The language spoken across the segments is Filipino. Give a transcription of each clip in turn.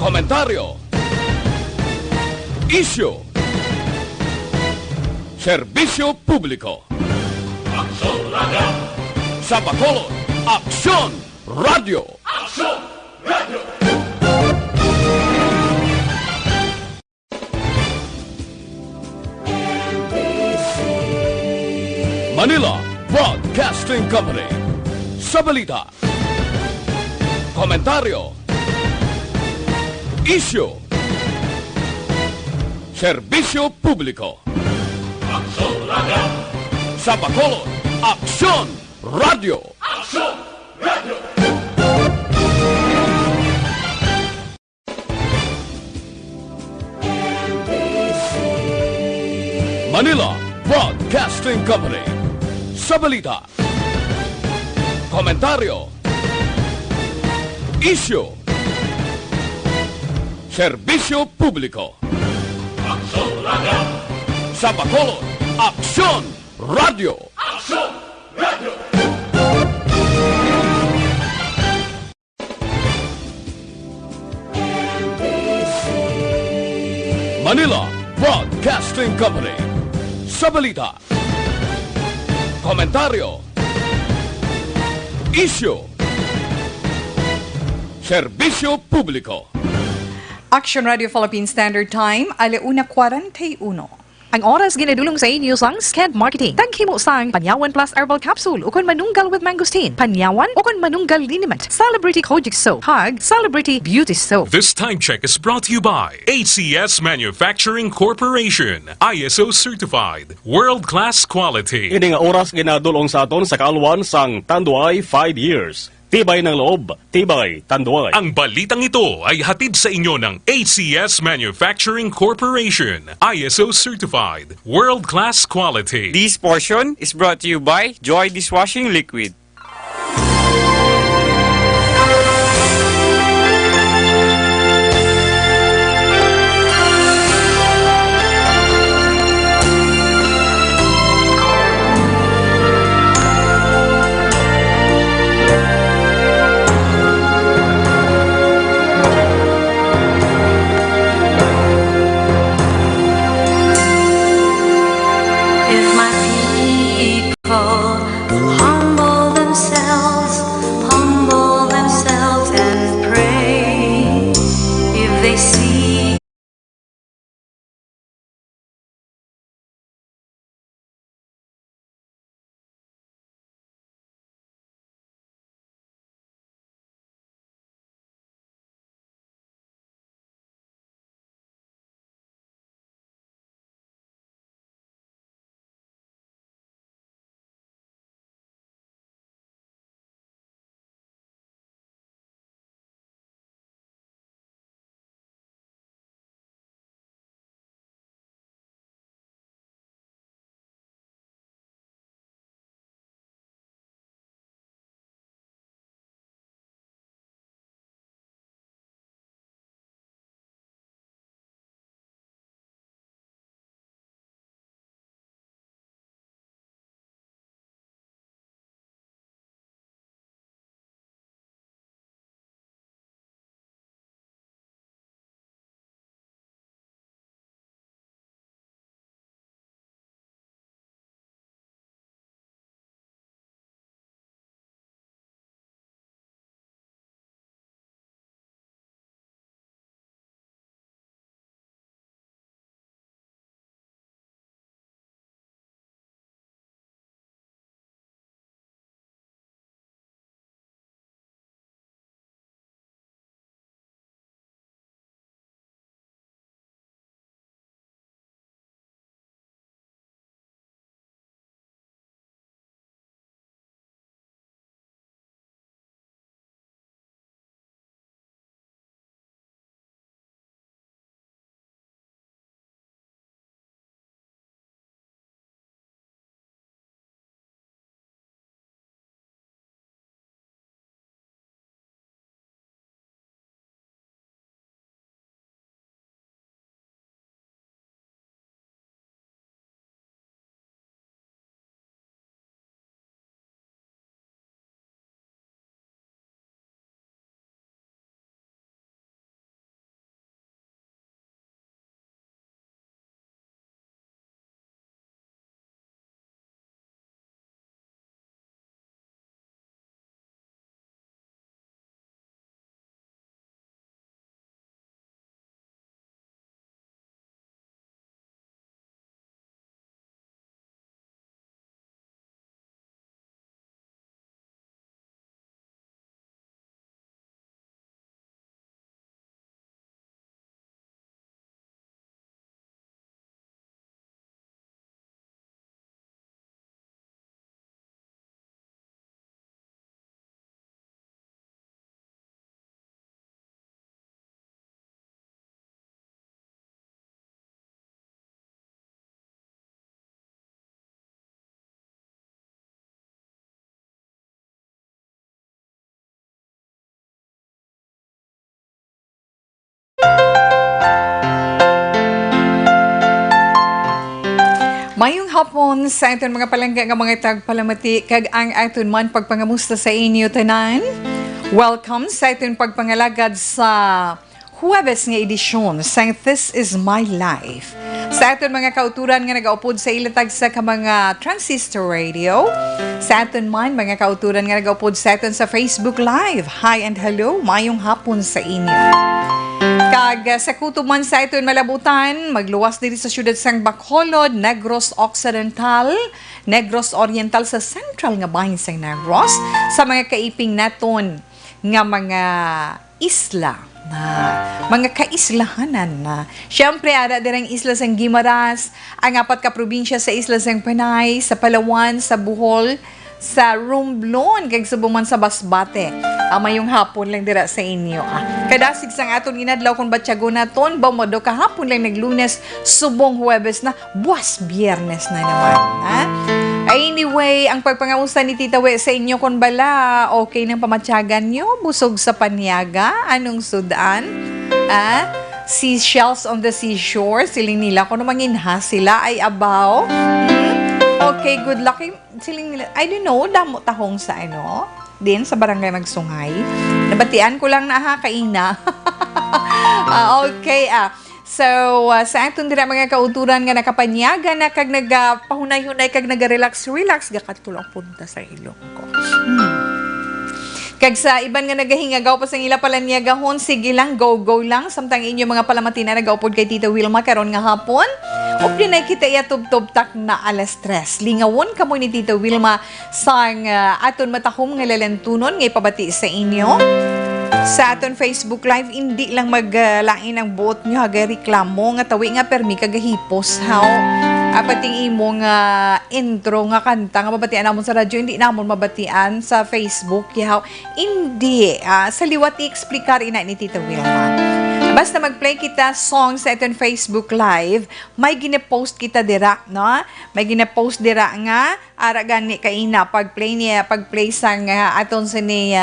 komentaryo, isyu, serbisyo publiko. Aksyon Radio! Sa Bacolod, Aksyon Radio! Aksyon Radio! Manila Broadcasting Company. Sa balita, komentaryo, isyu, serbisyo publiko. Aksyon Radio! Sa Bacolod, Aksyon Radio! Aksyon Radio! Manila Broadcasting Company. Sa balita, komentaryo, isyu, serbisyo publiko. Aksyon Radio! Sa Bacolod, Aksyon Radio! Aksyon Radio! Manila Broadcasting Company. Sa balita, komentaryo, isyu, serbisyo publiko. Action Radio Philippine Standard Time, 1:41. Ang oras ginadulong sa inyo sang Sked Marketing. Tagkimo sang Panyawan Plus Herbal Capsule ukon manunggal with mangosteen. Panyawan ukon manunggal liniment. Celebrity Kojic Soap. Hug Celebrity Beauty Soap. This time check is brought to you by ACS Manufacturing Corporation. ISO certified. World-class quality. Ini nga oras ginadulong sa aton sa kalwan sang Tanduay 5 years. Tibay ng loob, tibay Tanduay. Ang balitang ito ay hatid sa inyo ng ACS Manufacturing Corporation. ISO certified. World-class quality. This portion is brought to you by Joy Dishwashing Liquid. If my people humble hapon sa aton mga palangga nga mga tagpalamati kag ang aton man pagpangamusta sa inyo tanan. Welcome sa aton pagpangalagad sa Huwebes nga edisyon sa This Is My Life. Sa aton mga kauturan nga nagaupod sa ilatag sa mga transistor radio. Sa aton man mga kauturan nga nagaupod sa aton sa Facebook Live. Hi and hello, mayong hapon sa inyo. Kag sa kutuman sa ito malabutan, magluwas diri sa syudad sang Bacolod, Negros Occidental, Negros Oriental sa central nga bahin sang Negros, sa mga kaiping naton nga mga isla na mga kaislahanan na. Siyempre, ara dirang isla sang Guimaras, ang apat ka probinsya sa isla sang Panay, sa Palawan, sa Bohol, sa Romblon, kag subuman sa Basbate. Mayong hapon lang dira sa inyo. Kadasig sang aton inadlaw kung batyago naton, bamodo kahapon lang naglunes, subong Huwebes na, buwas Biyernes na naman. Anyway, ang pagpangamusta ni Tita We sa inyo kung bala, okay ng pamatyagan nyo, busog sa panyaga, anong sudan? Seashells on the seashore, siling nila, kung namanginha sila ay abaw. Okay, good luck. Siling nila, I don't know, damo tahong sa din sa barangay Magsungay. Nabatian ko lang na kaina. Okay, So, sa atong dira mga kauturan nga nakapanyaga na kag nagpahunay-hunay kag naga-relax-relax, gakatulang punta sa ilong ko. Kag sa iban nga nagahingagaw pa sa ila palanyagahon, sige lang, go lang. Samtang inyo mga palamati na nagaupod kay Tita Wilma karon nga hapon. O pinay kita tub-tub-tak na alas 3. Lingawon kamo ni Tita Wilma sang aton matahom nga lalantunon nga ipabati sa inyo. Sa aton Facebook Live, hindi lang maglain ang buot nyo haga reklamo nga tawi nga permi kagahipos how. Apating imo nga intro nga kanta nga mabatian namon sa radyo, hindi namon mabatian sa Facebook yaw. Hindi. Sa liwat i-explikar ina ni Tita Wilma. Basta mag-play kita song sa aton Facebook Live, may gina-post kita dira, no? May gina-post dira nga ara gani kaina pag-play sang aton sa ni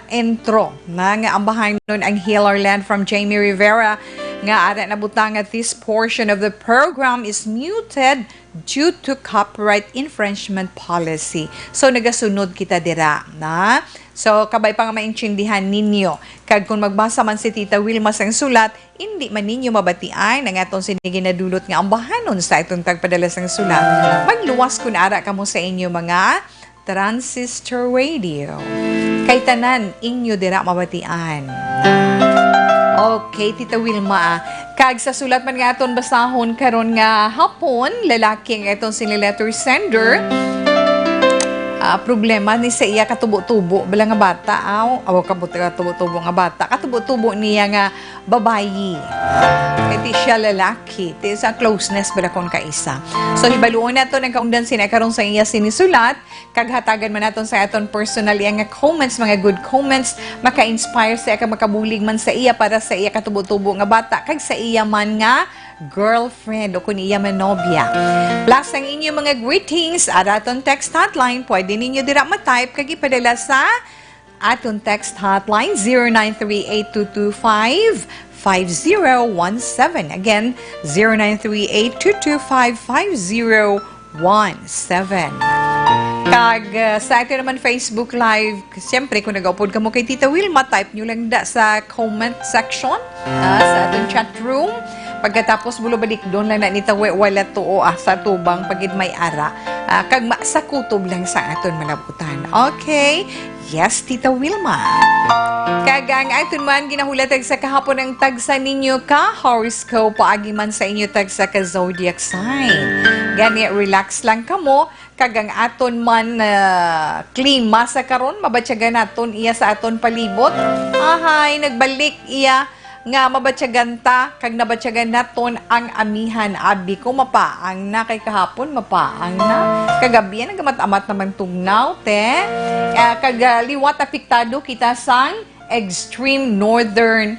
intro na nga ambahan nun ang Healer Land from Jamie Rivera nga ara nabutang at this portion of the program is muted due to copyright infringement policy. So nagasunod kita dira, na? So, kabay pa nga maintindihan ninyo. Kag kung magbasa man si Tita Wilma sang sulat, hindi man ninyo mabatian ang atong siniginadulot nga ambahanon sa itong tagpadala sang sulat. Magluwas kun ara kamo sa inyo mga transistor radio. Kay tanan, inyo dira mabatian. Okay, Tita Wilma. Kag sa sulat man nga aton basahon karon nga hapon, lalaki ang atong letter sender. Problema ni sa iya katubo-tubo bala nga bata katubo-tubo nga bata katubo-tubo niya nga babayi iti siya lalaki iti sa closeness bala kon kaisa. So hibaluon nato ang kaundan sina karon sa iya sinisulat kag hatagan man naton sa aton personally nga comments, mga good comments, maka-inspire sa iya makabulig man sa iya para sa iya katubo-tubo nga bata kag sa iya man nga girlfriend o kung iya man nobya. Plus ang inyong mga greetings at aton text hotline, pwede ninyo dira ma-type kag ipadala sa aton text hotline 0938-225-5017. Again, 0938-225-5017. Kag sa atin naman Facebook Live, siyempre kung nag-upload ka mo kay Tita Wilma, type nyo lang da sa comment section sa aton chat room. Pagkatapos bulubalik doon lang na nitawe wala tuo sa tubang pagid may ara. Kag sa kutob lang sa aton malabutan. Okay? Yes, Tita Wilma. Kag ang aton man ginahulatag sa kahapon ang tagsa ninyo ka horoscope paagi man sa inyo tagsa ka zodiac sign. Gani relax lang kamo kag ang aton man klima sa karon mabatyagan naton iya sa aton palibot. Ahay nagbalik iya nga mabatyagan ta kag nabatyagan naton ang amihan abi ko mapaang na kay kahapon mapaang na kagabi nagamat-amat naman tugnaw te kag liwat apektado kita sang extreme northern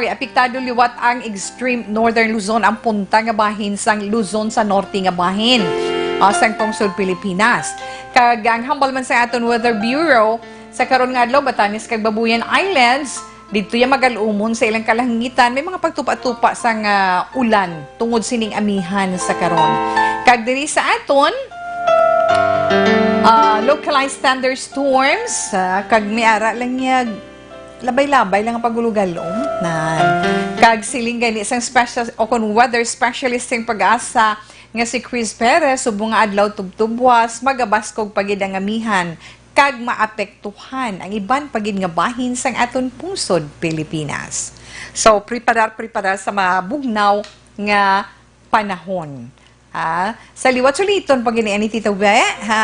apektado liwat ang extreme northern Luzon ang punta nga bahin sang Luzon sa norte nga bahin sang tungsod Pilipinas. Kag ang hambal man sa aton Weather Bureau sa karon nga adlaw Batanes kag Babuyan Islands dito yung magalumon sa ilang kalangitan, may mga pagtupa-tupa sa ulan tungod sining amihan sa karon. Kag diri sa aton, localized thunderstorms, kag may ara lang niya, labay-labay lang ang pagulugalom. Kag siling gani isang special, o kung weather specialist ng pag-asa, nga si Chris Perez, subong nga adlaw tubtubwas, magabaskog pagid ang amihan, kag maapektuhan ang iban pagid nga bahin sang aton pungsod Pilipinas. So preparar sa mabugnaw nga panahon. Sa liwat suliton pag ani Tita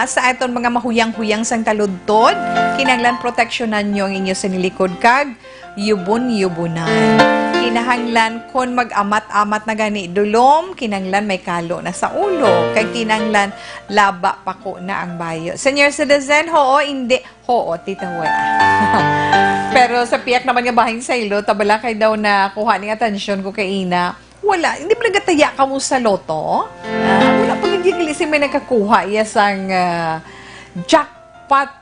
sa aton mga mahuyang-huyang sang taludtod, kinahanglan proteksyonan nyo ang inyo sa nilikod kag yubon-yubunan. Kinahanglan kon mag-amat-amat na gani dulom, kinahanglan may kalo na sa ulo. Kay kinahanglan laba pako na ang bayo. Senior citizen, hoo, hindi. Hoo, Tita Huwe. Pero sa piyak naman nga bahin sa ilo, tabala kay daw na kuha ni atensyon ko kay Ina. Wala, hindi pa nagataya ka mo sa loto. Wala pa nagigilisin may nagkakuha yasang jackpot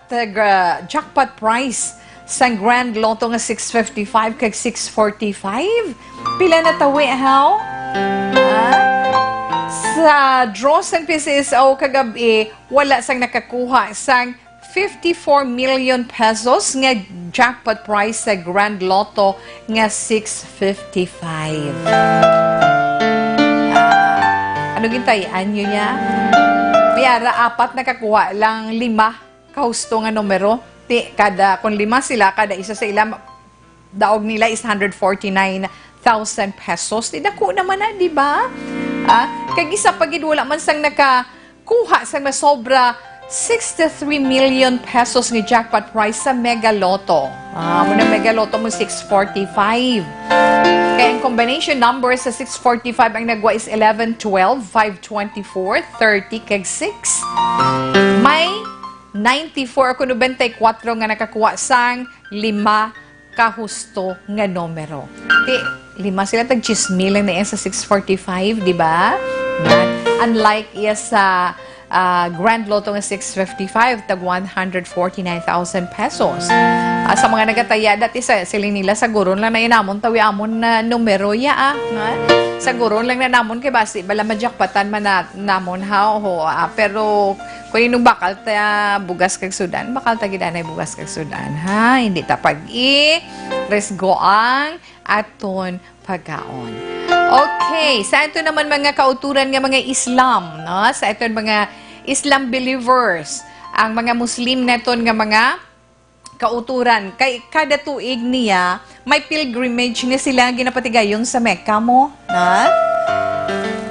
price sang Grand Lotto nga 655 kag 645. Pila na tawi, how? Sa draws and PCSO kagabi, wala sang nakakuha sang 54 million pesos nga jackpot price sa Grand Lotto nga 655. Ano gintayan nyo niya? Mayara, 4 nakakuha lang 5 kahusto nga numero. Kung 5 sila, kada isa sa ila, daog nila is 149,000 pesos. Dako naman na, di ba? Kag isa pagid wala man sang nakakuha sang masobra 63 million pesos ni jackpot prize sa Mega Lotto. Muna Mega Lotto mo 645. Kaya ang combination numbers sa 645 ang nagwa is 11, 12, 5, 24, 30, kag 6. May 94 o 94 nga nakakuha sang 5 kahusto nga numero. 5 sila tag 10,000 lang na yan sa 645, di ba? Unlike sa Grand Lotto nga 655, tag 149,000 pesos. Sa mga nagataya, dati sila nila sa guron lang na inamon, tawi amon na numero ya. Sa guron lang na namon, kay basi, bala majakpatan man na namon pero kung inong bakal ta bugas kag sudan, bakal ta gidanay bugas kag sudan, ha? Hindi ta pag-resgo ang aton pagkaon. Okay, sa ito naman mga kauturan nga mga Islam, no? Sa ito mga Islam believers, ang mga Muslim neton nga mga kauturan, kay kada tuig niya, may pilgrimage nga sila ginapatigayon sa Mecca mo, na?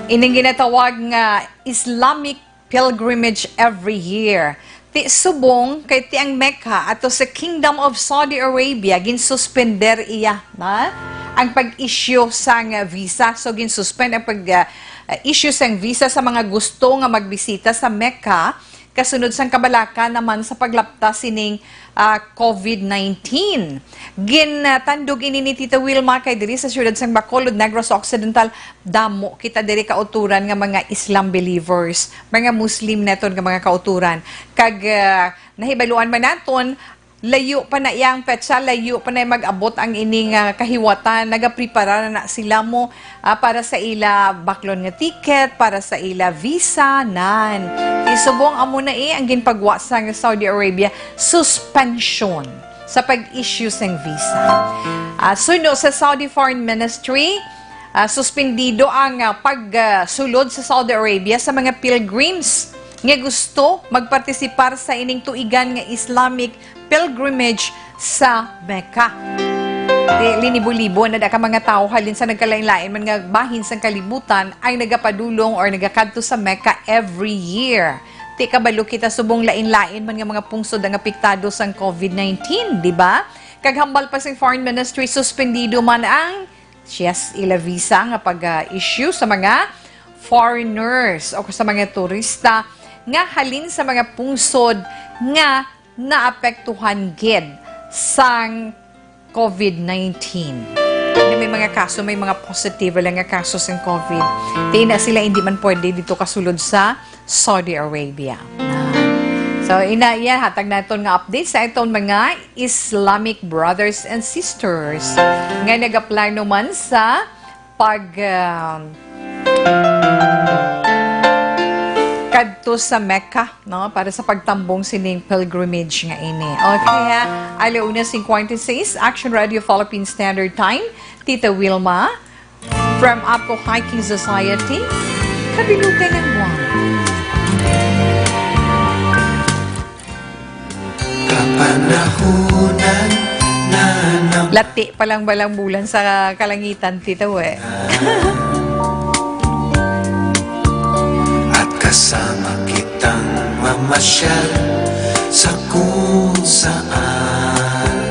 Ining ginatawag nga Islamic pilgrimage every year. Ti subong kay ti ang Mecca ato sa Kingdom of Saudi Arabia ginsuspender iya na ang pag-issue sang visa. So ginsuspend ang pag-issue sang visa sa mga gusto nga magbisita sa Mecca kasunod sang kabalaka naman sa paglapta sining COVID-19. Ginatandog ini ni Tita Wilma kay diri sa siyudad sang Bacolod, Negros Occidental, damo kita diri kauturan nga mga Islam believers, mga Muslim neton nga mga kauturan. Kag nahibaluan man naton, layo pa na iyang petsa, layo pa na mag-abot ang ining kahiwatan, nagaprepara na sila mo para sa ila baklon nga ticket, para sa ila visa, nan. Isubong amo na ang ginpagwa sa Saudi Arabia, suspension sa pag-issue ng visa. Suno sa Saudi Foreign Ministry, suspendido ang pagsulod sa Saudi Arabia sa mga pilgrims nga gusto magpartisipar sa ining tuigan nga Islamic pilgrimage sa Mecca. Linibo-libo na ka mga tao halin sa nagkalain-lain man nga bahin sa kalibutan ay nagapadulong or nagakadto sa Mecca every year. Ti kabalo kita subong lain-lain man nga mga pungsod ang apektado sa COVID-19, di ba? Kaghambal pa sa Foreign Ministry, suspendido man ang ila visa nga pag-issue sa mga foreigners o sa mga turista nga halin sa mga pungsod nga naapektuhan gid sang COVID-19. May mga kaso, may mga positive lang nga kaso sa COVID. Di na sila hindi man pwede dito kasulod sa Saudi Arabia. So So, yan, hatag naton nga update sa itong mga Islamic brothers and sisters. Nga nag-apply naman sa kadto sa Mecca, no, para sa pagtambong sining pilgrimage nga ini. Okay ha, 1:56, Action Radio Philippine Standard Time, Tita Wilma, from Up to Hiking Society, kabilugan ng buwan. Kapanahunan na Lati palang balang bulan sa kalangitan, Tita we. at kasama kitang mamasyal sa kung saan.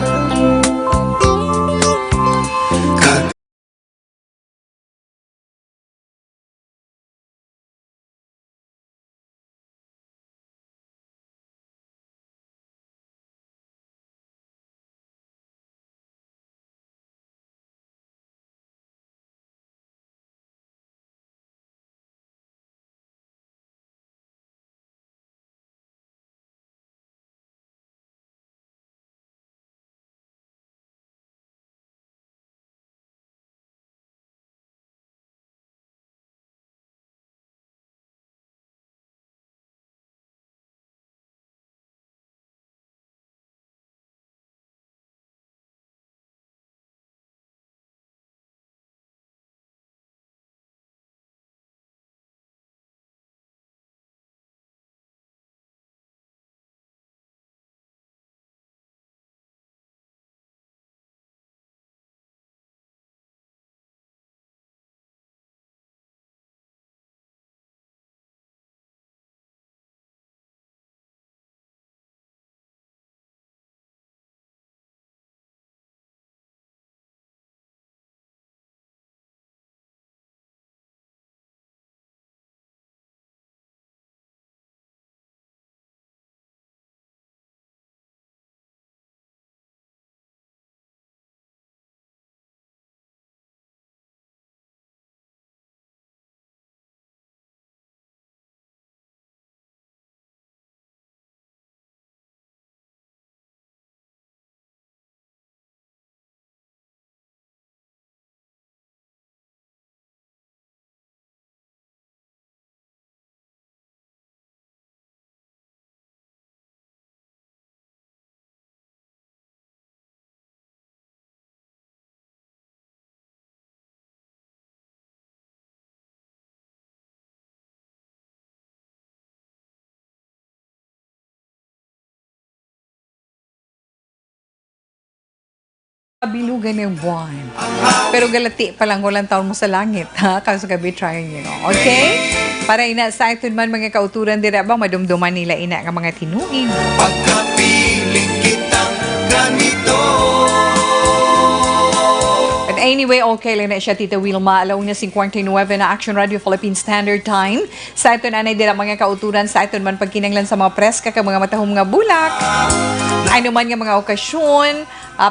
Kabilugan ng buwan. Pero galati pa lang walang taon mo sa langit, ha? Kasi gabi trying, you know. Okay? Para ina sa ito man mga kauturan dira ba madumduman nila ina nga mga tinuig. Pagkapiling kitang ganito. But anyway, okay lang na siya, Tita Wilma. 1:59 na Action Radio Philippine Standard Time. Sa ito na dira mga kauturan, sa ito man pagkinanglan sa mga preska ka mga matahong mga bulak. Ano man nga mga okasyon,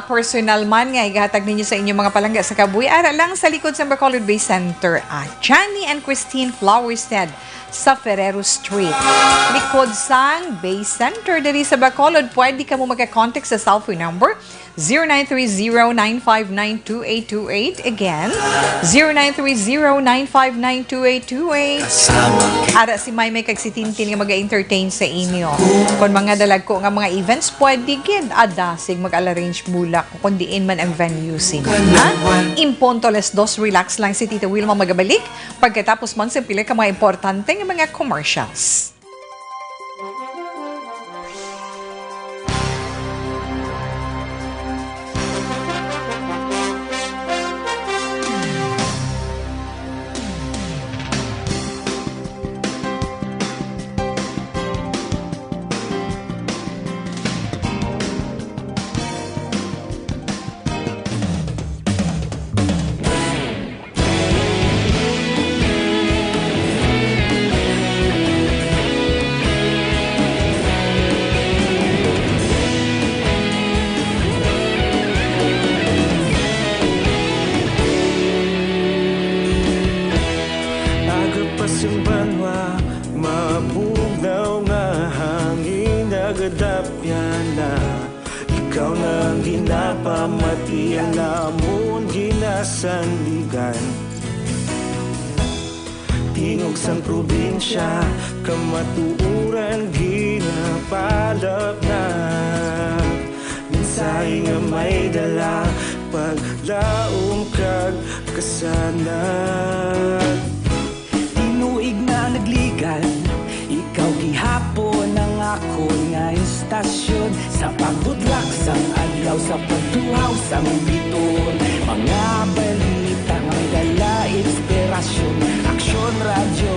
personal man nga, igatag ninyo sa inyong mga palangga sa Kabuy. Ara lang sa likod sa Bacolod Bay Center. Johnny and Christine Flowerstead sa Ferrero Street. Likod sang Bay Center dali sa Bacolod. Pwede ka mo magka-contact sa cellphone number 0930-959-2828. Again, 0930-959-2828. Ara si May kag si Tintin nga mag-entertain sa inyo. Kung mga dalag ko nga mga events, pwede gid adasig mag-arrange bulak kung diin man ang venue sin. Imponto les dos, relax lang si Tita Wilma magabalik pagkatapos man sa pila ka mga importante nga mga commercials. namon ginasandigan. Tingog sang probinsya, kamatuuran ginapalap na. Minsay nga may dala, paglaom kag kasanag. Tinuig na nagligan, ikaw gihapon ang ako nga istasyon. Sa pagbutlak sang adlaw, sa pagtuhaw sang biton. Mga balita nga may dala, inspirasyon. Aksyon radyo,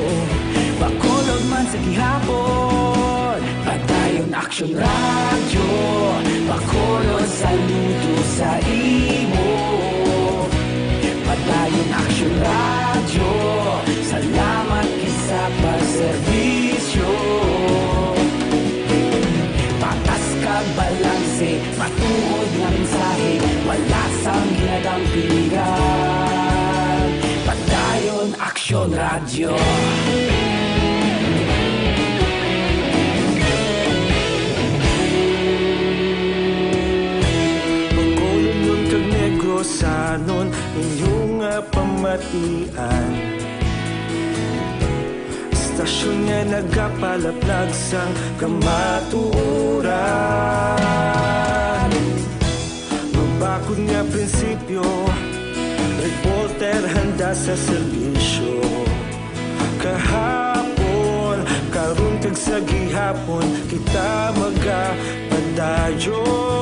bakolod man sa gihapon. Padayon aksyon radyo, bakolod saludo sa imo. Padayon aksyon radyo, salamat kisa pagserbisyo. Patas kag balanse, matuod nga mensahe, wala sang ginadampingan. Padayon aksyon radyo. Sanon inyong pamatian. Istasyon nga nagapalaplag sang kamatuuran. Mabakod nga prinsipyo, reporter handa sa serbisyo. Kahapon, karon kag sa gihapon, kita magapadayon.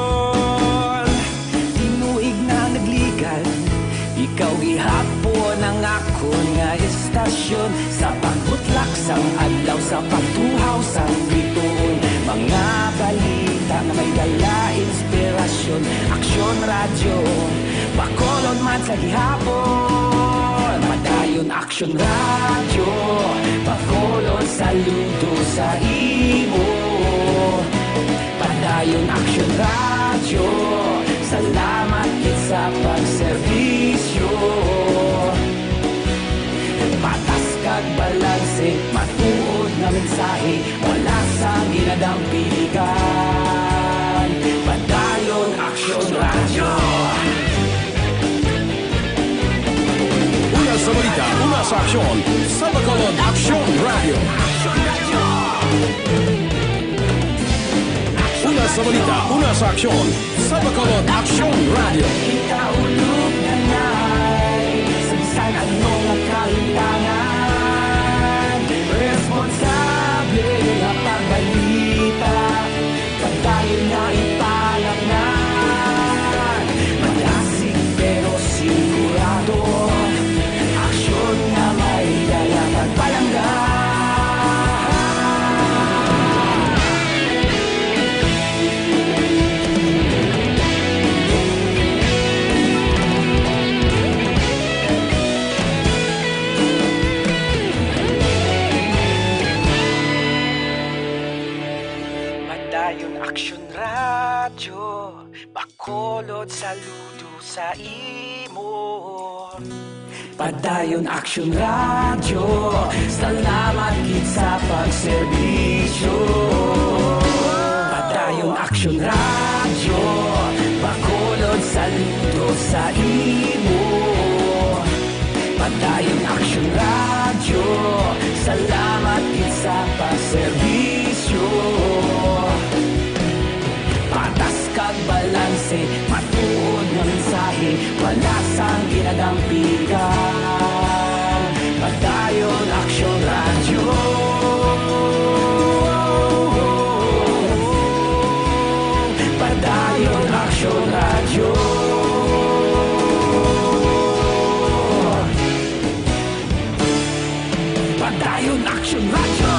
Ikaw gihapon ang ako nga istasyon. Sa pagbutlak sang adlaw, sa pagtuhaw sang bituon. Mga balita nga may dala, inspirasyon. Aksyon radyo, bakolod man sa gihapon. Padayon aksyon radyo, bakolod saludo sa imo. Padayon aksyon radyo, salamat sa pagserbisyo. Patas kag balanse, matuod na mensahe, wala sa ginadampiligan. Padayon aksyon radyo. Una sa balita, una sa aksyon, sa Bacolod Aksyon Radio. Una sa balita, una sa aksyon, sa Bacolod Aksyon Radio. Ikaulog na na'y sabisan anong nakalintangan. Responsable na pagbalita, pagdayon na ipalak na. Malasig pero sigurado, aksyon na may dala pagpalanggan. Aksyon radyo, bakolod saludo sa imo. Padayon aksyon radyo, salamat gid sa pagserbisyo. Padayon aksyon radyo, bakolod saludo sa imo. Padayon aksyon radyo, salamat gid sa pagserbisyo. Patas kag balanse, matuod nga mensahe, wala sang ginadampigan. Padayon aksyon radyo. Padayon aksyon radyo. Padayon aksyon radyo.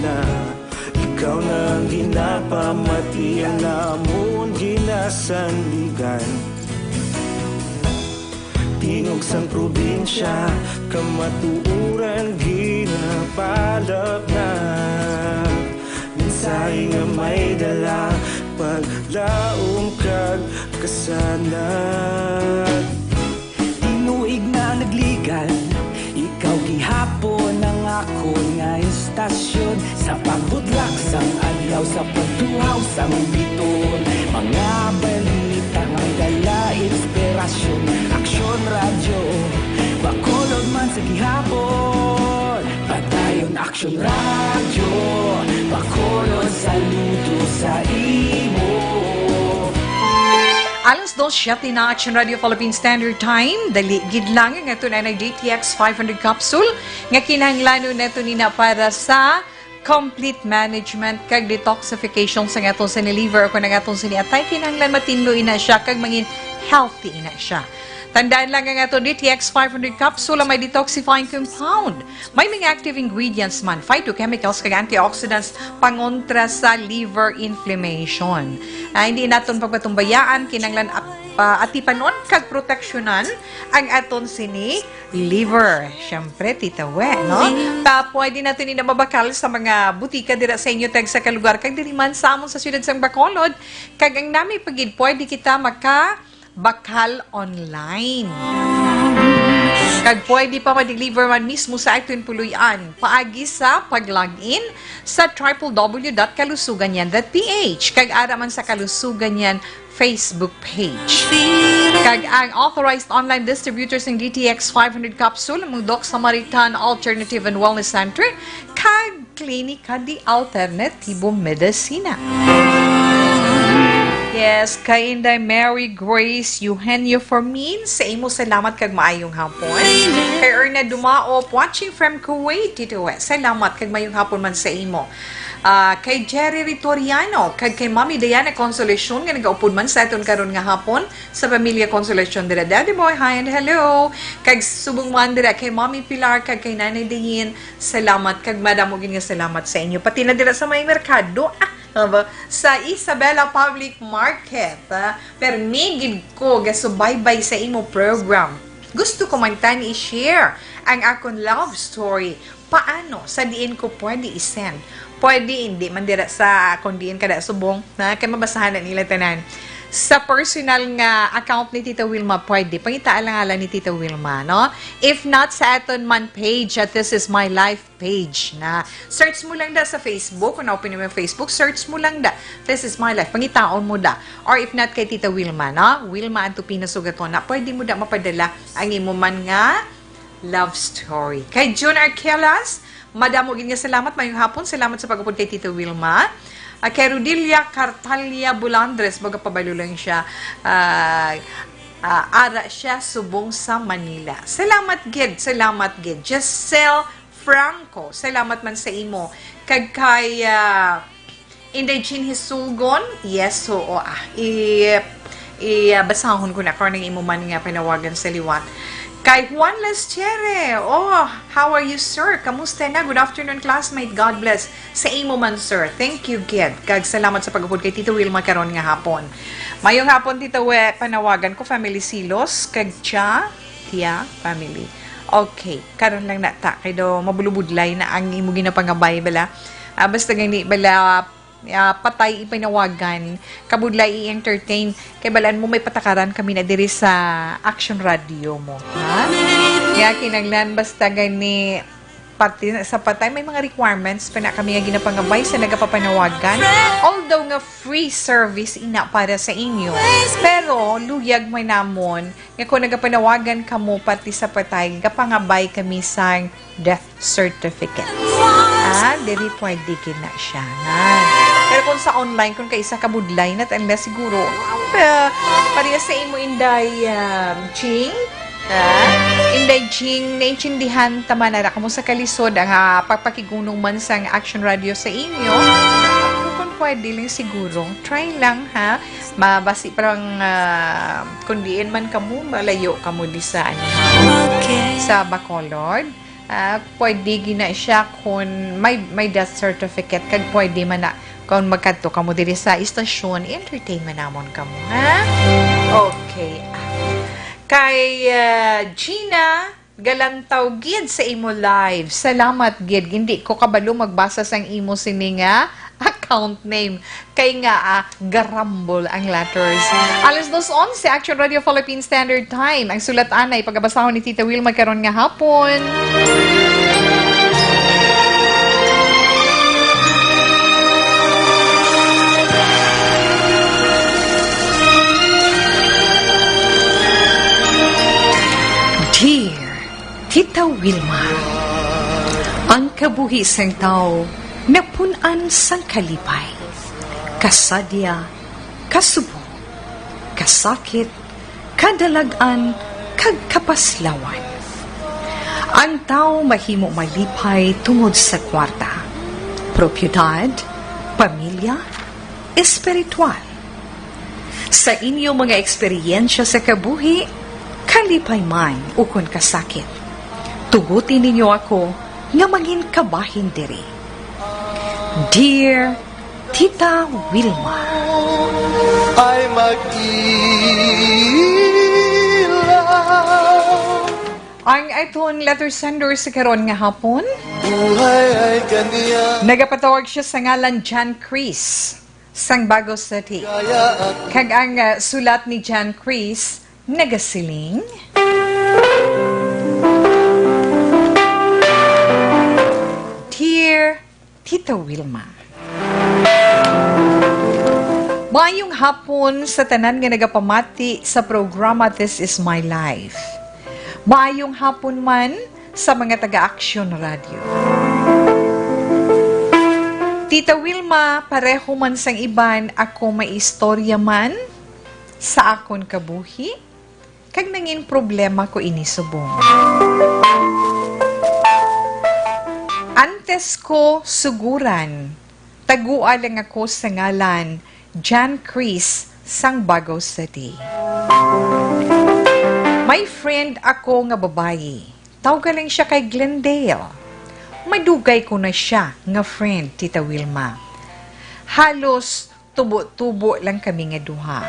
na ikaw nang ginapamati ang namon ginasandigan. Tingog sang probinsya, kamatuuran ginapalap na. Minsay nga may dala, paglaom kag kasanag. Tinuig na nagligan, ikaw gihapon ang ako nga istasyon. Sa pagbudlak sang adlaw, sa pagtuhaw sang biton, mga balita nga dala inspirasyon. Aksyon radyo, bakolod man sa gihapon. Padayon aksyon radyo, bakolod saludo sa imo. Alas 2:07 na Action Radio Philippine Standard Time. Dali gid lang nga ito na DTX 500 capsule nga kinahanglan neto nina para sa complete management kag detoxification sa atong sa liver o kung atong siniatay kinahanglan matinloy na siya kag mangin healthy na siya. Tandaan lang ang ato DTX 500 capsule may detoxifying compound. May mga active ingredients man, phytochemicals kag antioxidants pangontra sa liver inflammation. Hindi naton pagpatumbayaan kinanglan atipanon kag proteksyonan ang aton sini liver. Syempre, Tita We, no? Pwede natin mabakal sa mga butika dira sa inyo tag sa kalugar kag diri man sa amon sa siyudad sang Bacolod kag ang nami pagid pwede kita bakal online. Kag pwede pa ma-deliver man mismo sa ating puluyan. Paagi sa pag-login sa www.kalusuganyan.ph. Kag ara man sa Kalusuganyan Facebook page. Kag ang authorized online distributors ng DTX 500 capsule ang Doc Samaritan Alternative and Wellness Center kag Klinika di Alternativo Medicina. Yes, kay Inday Mary Grace Eugenio Formin, sa imo salamat kag maayong hapon. Kay Erna Dumaop, watching from Kuwait, Tito We, salamat kag maayong hapon man sa imo. Kay Jerry Ritoriano, kag kay Mami Diana Consolacion, nga nagaupod man sa aton karon nga hapon, sa Pamilya Consolacion dira. Daddy Boy, hi and hello. Kag subong man dira, kay Mami Pilar, kag kay Nanay Dayin, salamat kag madamogin nga salamat sa inyo. Pati na dira sa may merkado, sa Isabela Public Market. Permigid ko gasubaybay sa imo program. Gusto ko man tani i-share ang akong love story. Paano? Sa diin ko pwede i-send. Pwede hindi man dira sa akong diin kada subong na kay mabasahan na nila tanan. Sa personal nga account ni Tita Wilma pwede. Pangitaalang-alang ni Tita Wilma, no? If not sa aton man page at This Is My Life page na search mo lang da sa Facebook. Kung na-open mo yung Facebook, search mo lang da This Is My Life. Pangitaon mo da. Or if not kay Tita Wilma, no? Wilma Anto Pinasugaton na pwede mo da mapadala ang imo man nga love story. Kay June Arquelas, madamo gid nga salamat mayong hapon. Salamat sa pag-upod kay Tita Wilma. Kay Rudilia Cartalia Bulandres, baga pabalo lang siya. Ara siya subong sa Manila. Salamat gid, salamat gid. Giselle Franco, salamat man sa imo. Kag kay Inday Jean Hisulgon, yes, oo. Basahon ko na karong imo man nga panawagan sa liwat. Kay Juan Lestiere, how are you, sir? Kamusta na? Good afternoon, classmate. God bless. Sa imo man, sir. Thank you, Gid. Kag salamat sa pag-upod kay Tita Wilma karon nga hapon. Mayong hapon, Tita We, panawagan ko, family Silos, kag Tia, family. Okay, karon lang na ta. Kay do, mabulubudlay na ang imo ginapangabay, bala. Basta gani, bala, patay ipinawagan, kabudlay i-entertain, kay balaan mo may patakaran kami na diri sa Action Radio mo. Ha? Kaya kinaglan basta gani pati sa patay may mga requirements pa na kami nga ginapangabay sa nagapapanawagan. Although nga free service ina para sa inyo. Pero luyag may namon nga kung nagapanawagan kamo pati sa patay, kapangabay kami sa death certificate. Diri pwede kina siya. Pero kung sa online, kung kaisa kabudlay na unless siguro, pariya sa imo Inday Ching, Inday Ching, naintindihan tamanara kamo sa kalisod ang pagpakigunong man sa Action Radio sa inyo. Kung pwede lang siguro, try lang ha. Mabasi parang kung diin man kamo, malayo kamo di sa sa Bacolod. pwede gina siya kung may death certificate kag pwede man na kung magkadto kamo diri sa istasyon, entertainment namon kamo, ha? Okay. Kay Gina Galantaw gid sa imo live. Salamat gid. Hindi ko kabalo magbasa sang imo sini nga account name. Kay nga garambol ang letters. Alas 2:11 Action Radio Philippine Standard Time. Ang sulat anay pagabasahon ni Tita Wilma karon nga hapon. Dear Tita Wilma, ang kabuhi sang tao napunan sang kalipay, kasadya, kasubo, kasakit, kadalagan, kag kapaslawan. Ang tao mahimo malipay tungod sa kwarta, propiedad, pamilya, espiritual. Sa inyo mga eksperyensya sa kabuhi, kalipay man ukon kasakit. Tugutin ninyo ako nga mangin kabahin diri. Dear Tita Wilma, ay mag-ilaw. ang aton letter sender sa karon nga hapon, Buhay ay kaniya. nagapatawag siya sa ngalan John Chris sang Bago City. Kag ang sulat ni John Chris nagasiling, Dear Tita Wilma, maayong hapon sa tanan nga nagapamati sa programa This Is My Life. Maayong hapon man sa mga taga-Action Radio. Tita Wilma, pareho man sang iban, ako may istorya man sa akon kabuhi, kag nangin problema ko inisubong. Antes ko suguran, tagua lang ako sa ngalan John Chris sang Bago City. May friend ako nga babayi. Tawag lang siya kay Glendale. Madugay ko na siya nga friend, Tita Wilma. Halos tubo-tubo lang kami nga duha.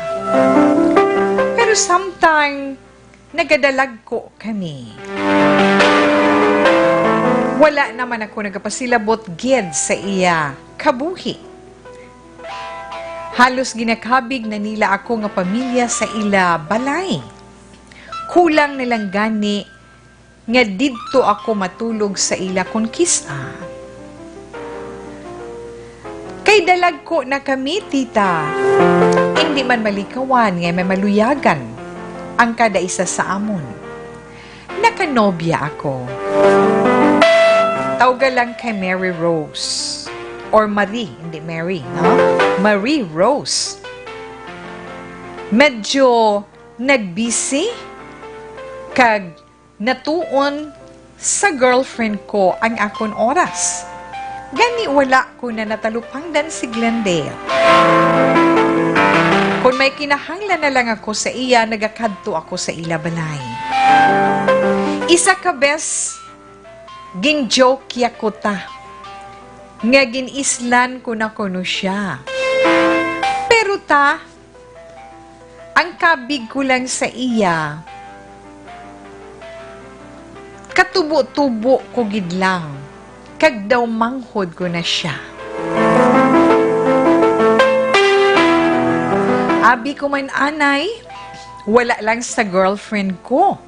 Pero sometime, nagadalag ko kami. Wala naman ako nagapasilabot gid sa iya kabuhi. Halos ginakabig na nila ako nga pamilya sa ila balay. Kulang nilang gani nga didto ako matulog sa ila konkista. Kay dalag ko na kami, tita. Hindi man malikawan nga may maluyagan ang kada isa sa amon. Nakanobya ako. Tawga lang kay Mary Rose. Or Marie, hindi Mary, no? Marie Rose. Medyo nagbisi kag natuon sa girlfriend ko ang akon oras. Gani wala ko na natalupangdan si Glendale. Kung may kinahanglan na lang ako sa iya, nagakadto ako sa ila balay. Isa ka bes, gin-joke ko ta. Nga gin-islan ko na kuno siya. Pero ta, ang kabig ko lang sa iya, katubo-tubo ko gidlang, kag daw manghod ko na siya. Abi ko man anay, wala lang sa girlfriend ko.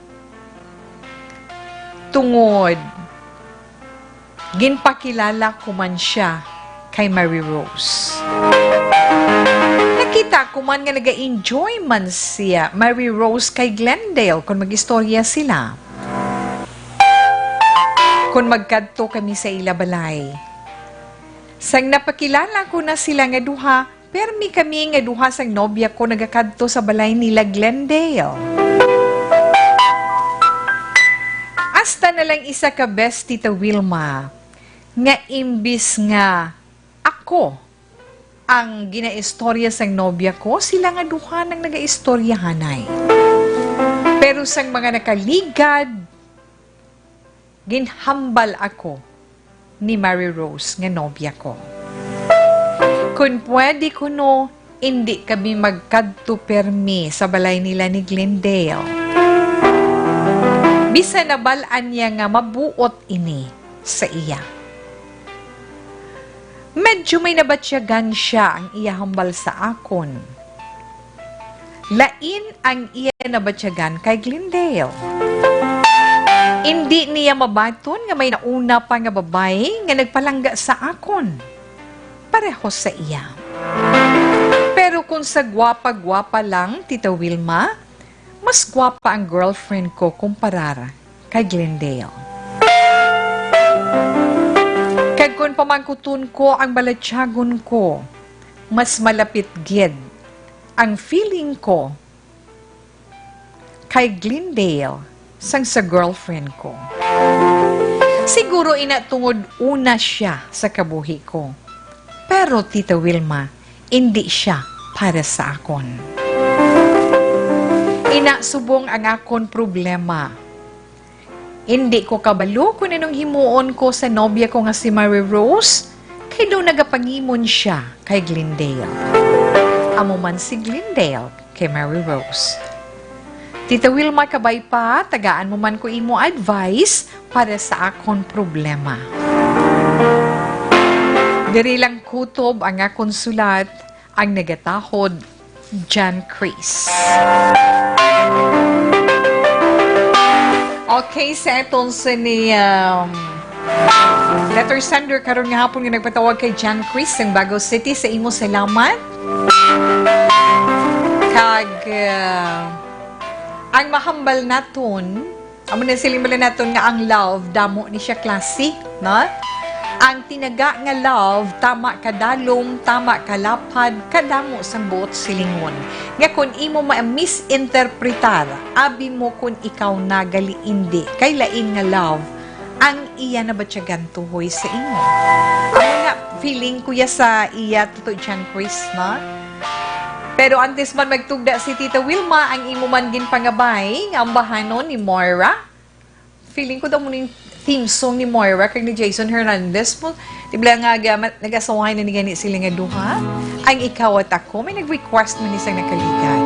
Tungod, ginpakilala ko man siya kay Mary Rose. Nakita ko man nga nag-enjoy man siya, Mary Rose kay Glendale, kung mag-istorya sila. Kung magkadto kami sa ila balay. Sang napakilala ko na sila nga duha, permi kami nga duha sang nobya ko nagakadto sa balay nila Glendale. Hasta na lang isa ka best, Tita Wilma, nga imbis nga ako ang ginaistorya sang nobya ko, sila nga duha nang nagaistoryahanay. Pero sang mga nakaligad, ginhambal ako ni Mary Rose nga nobya ko. Kung pwede kuno, hindi kami magkadto permi sa balay nila ni Glendale. Bisan nabalaan niya nga mabuot ini sa iya. Medyo may nabatsyagan siya ang iya hambal sa akon. Lain ang iya nabatsyagan kay Glendale. Hindi niya mabaton nga may nauna pa nga babae nga nagpalangga sa akon. Pareho sa iya. Pero kung sa gwapa-gwapa lang, Tita Wilma, mas gwapa ang girlfriend ko kumpara kay Glendale. Kag kung pamangkutun ko ang balatsyagon ko, mas malapit gid ang feeling ko kay Glendale sang sa girlfriend ko. Siguro inatungod una siya sa kabuhi ko. Pero Tita Wilma, hindi siya para sa akon. Inasubong ang akon problema. Hindi ko kabalo kung anong himuon ko sa nobya ko nga si Mary Rose, kay daw nagapangimon siya kay Glendale. Amo man si Glendale kay Mary Rose. Tita Wilma, kabay pa, tagaan mo man ko imo advice para sa akon problema. Diri lang kutob ang akon sulat, ang nagatahod, John Chris. Okay, sa itong ni letter sender karon nga hapon nga nagpatawag kay John Chris ng Bago City. Sa imo salamat. Kag ang mahambal naton, amo na silimala naton nga ang love damo ni siya klase, no? Ang tinaga nga love, tama kadalom, tama kalapad, kadamo sang buot silingon. Nga kung imo ma-misinterpretar, abi mo kung ikaw nagali indi, kay lain nga love, ang iya na batsyagan tuhoy sa imo. Ang nga feeling kuya sa iya, tuto John Chris, no? Pero antes man magtugda si Tita Wilma, ang imo man gin pangabay, nga ang bahanon ni Moira. Feeling ko daw mo yung theme song ni Moira kag ni Jason Hernandez mo. Tibla nga nag-asawahay na ni gani sila nga duha. Ang ikaw at ako, may nag-request man isang nakaligay.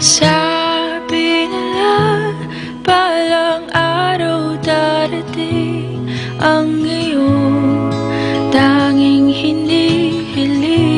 Sabi nila, palang araw darating ang iyong tanging hinihiling.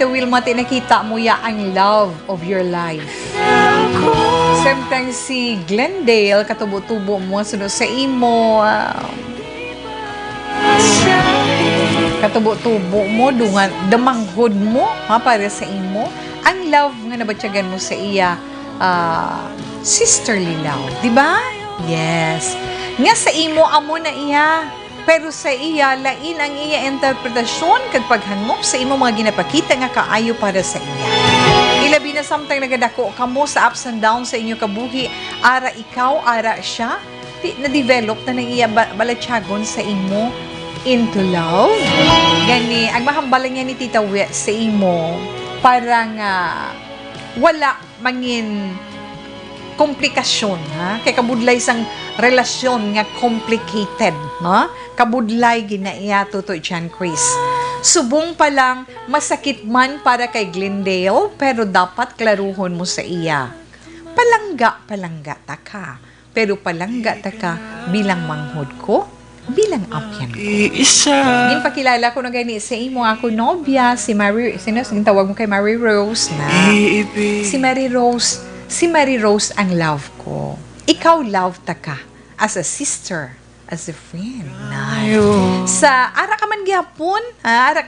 Tita Wilma, tinakita mo ya ang love of your life. Sometimes si Glendale, katubo-tubo mo, sunod sa imo, katubo-tubo mo, damanghod mo, para sa imo. Ang love nga nabatyagan mo sa iya, sisterly love, di ba? Yes. Nga sa imo, amo na iya. Pero sa iya, lain ang iya interpretasyon kag paghangop sa imo mga ginapakita nga kaayo para sa iya. Ilabi na samtang nagadako kamo sa ups and downs sa inyo kabuhi, ara ikaw, ara siya, na-develop na ng iya balatyagon sa imo into love. Gani, ang mahambalan niya ni Tita Wet sa imo, parang wala mangin komplikasyon, ha? Kay kabudlay sang relasyon nga complicated, ha? Kabudlay ginaiya tutoy Jan Chris. Subong pa lang, masakit man para kay Glendale, pero dapat klaruhon mo sa iya. Palangga ta ka. Pero palangga ta ka bilang manghod ko, bilang apyan ko. Ginpakilala ko na gani sa imo ako nobya, si Mary, tawag mo kay Mary Rose na. Si Mary Rose ang love ko. Ikaw love ta ka as a sister, as a friend. Sa ara ka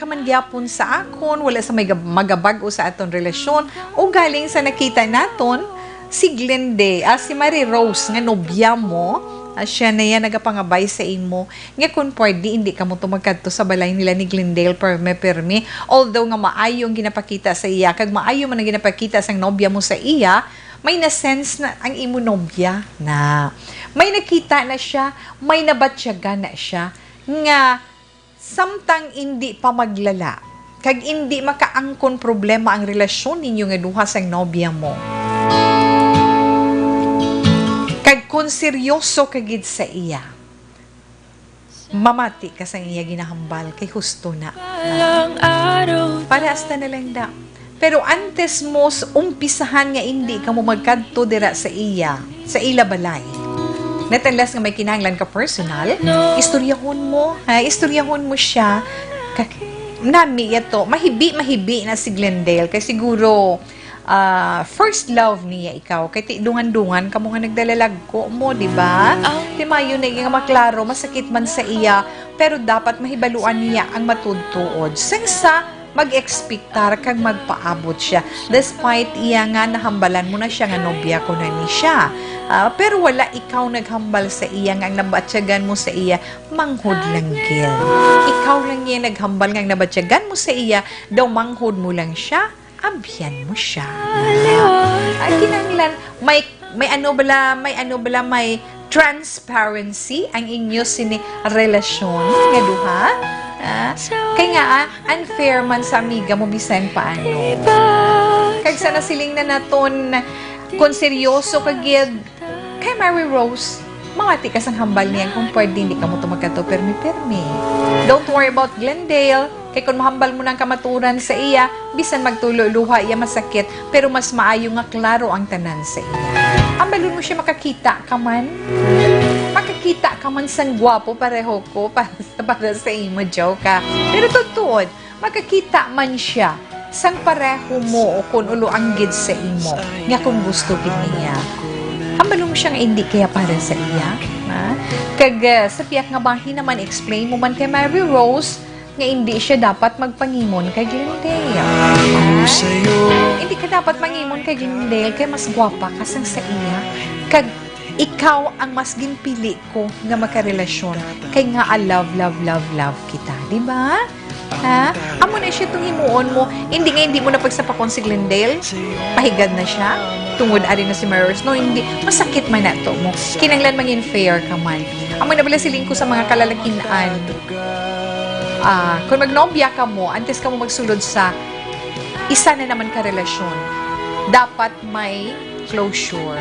man gyapon sa akon, wala sa may magabago sa aton relasyon o galing sa nakita naton si si Mary Rose nga nobya mo, siya na yan nagapangabay sa imo nga kung pwede hindi ka mo tumagkadto sa balay nila ni Glendale permi although nga maayo ang ginapakita sa iya kag maayo man ang ginapakita sang nobya mo sa iya, may na-sense na ang imo nobya na may nakita na siya, may nabatyaga na siya nga samtang hindi pa maglala kag hindi makaangkon problema ang relasyon ninyo nga duha sang nobya mo. Kag kung seryoso kagid sa iya, mamati ka sa iya ginahambal kay husto na. Para hasta na lang da. Pero antes mo umpisahan nga hindi ka mo magkadto dira sa iya, sa ila balay. Natanlas nga may kinahanglan ka personal, istoryahon mo siya. Nami ito, mahibi na si Glendale kay siguro first love niya ikaw kay dungan-dungan kamo nga nagdalalagko mo, di ba? Di mayo na nga maklaro, masakit man sa iya, pero dapat mahibaluan niya ang matudtuod. Sangsa mag-expectar kag magpaabot siya despite iya nga nahambalan mo na siya nga nobya ko na ni siya. Pero wala ikaw naghambal sa iya nga ang nabatyagan mo sa iya, manghod lang gil. Ikaw lang niya naghambal nga ang nabatyagan mo sa iya, daw manghod mo lang siya, abyan mo siya. Kinahanglan may transparency ang inyo sini relasyon nga duha. Kaya nga, unfair man sa amiga mo bisan paano. Kag sana siling na naton kung seryoso kagid kay Mary Rose, mawati ka sang hambal niyan kung pwede hindi ka mo tumagkato permi. Don't worry about Glendale. Kay kung mahambal mo ng kamaturan sa iya, bisan magtulo-luha iya masakit, pero mas maayo nga klaro ang tanan sa iya. Ambalon mo siya makakita ka man. Makakita ka man sang gwapo pareho ko para sa imo, joke ka. Pero tutuod, makakita man siya sang pareho mo o kung ulo ang gid sa imo nga kung gusto gid niya. Ambalon mo siya nga hindi kaya para sa iya. Kag sa piyak nga bahin naman, explain mo man kay Mary Rose nga hindi siya dapat magpangimon kay Glendale. Hindi ka dapat mangimon kay Glendale kay mas gwapa ka sang sa iya. Kag ikaw ang mas ginpili ko nga makarelasyon kay nga love kita, di ba? Amo na siya itong himuon mo, hindi mo na pagsapakon si Glendale, pahigad na siya, tungod ari na si Maris, no, hindi, masakit man na to mo, kinanglan mangin fair ka man. Amo na bala siling ko sa mga kalalakinan, kung magnobya ka mo, antes ka mo magsulod sa isa na naman ka relasyon, dapat may closure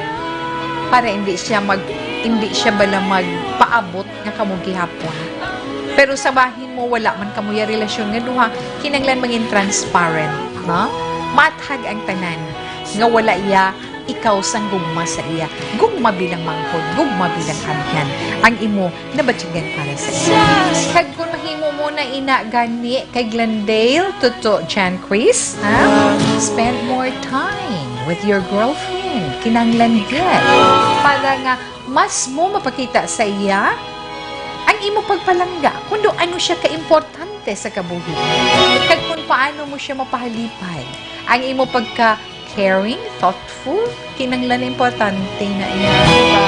para hindi siya bala magpaabot nga kamo gihapon. Pero sa bahin mo wala man kamo ya relasyon nga duha, kinanglan maging transparent, no? Mathag ang tanan nga wala iya ikaw sang gugma sa iya. Gugma bilang manghod, gugma bilang amyan. Ang imo nabatyagan para sa iya. Kag kung mahimo mo mo na ina gani kay Glendale, Toto Jan Chris, ha? Spend more time with your girlfriend, kinanglan yan. Para nga, mas mo mapakita sa iya ang imo pagpalangga kung ano siya kaimportante sa kabuhi. Kag kung paano mo siya mapahalipay. Ang imo pagka-caring, thoughtful, kinanglan importante na iya. Diba?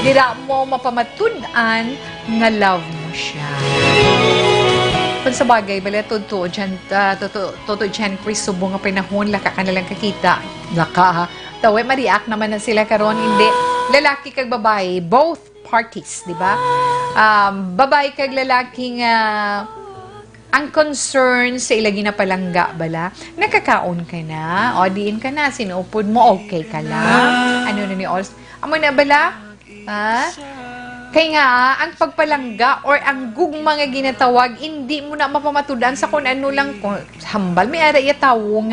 Dira mo mapamatudan nga love mo siya. Kung sa bagay, bala todo dyan, Chris, subong nga pinahon, laka ka nalang kakita. Laka, ha? Tawe, ma-react naman na sila karon hindi. Lalaki kag babae, both parties, di ba? Babae kag lalaki nga ang concern sa ilagi na palangga bala, nakakaon ka na, o diin ka na, sinuupod mo, okay ka lang. Ano na ni Ols? Amo na bala? Ha? Kaya nga, ang pagpalangga or ang gugma nga ginatawag, hindi mo na mapamatudan sa kung ano lang, kung hambal, may ara iya tawo,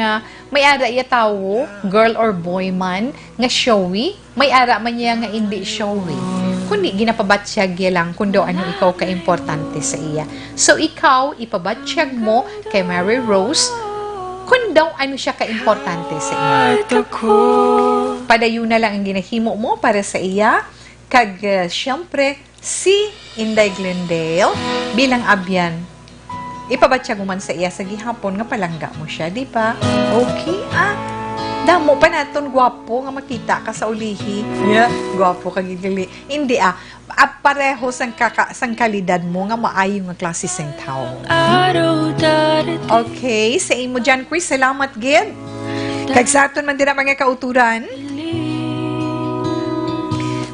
girl or boy man, nga showy, may ara man niya nga hindi showy. Kundi ginapabatsyag ya lang kung daw ano ikaw ka-importante sa iya. So ikaw, ipabatsyag mo kay Mary Rose, kung daw ano siya ka-importante sa iya. Padayon na lang ang ginahimo mo para sa iya, kag siyempre, si Inday Glendale bilang abyan, ipabatsyag mo man sa iya sa gihapon nga palangga mo siya, di ba? Okay, damo pa naton gwapo nga makita ka sa ulihi. Yeah, gwapo ka gigali. Hindi pareho sang kalidad mo nga maayo nga klase sang tao. Okay, sa imo dyan, Chris, salamat gid. Kag sa aton man dira mga kauturan.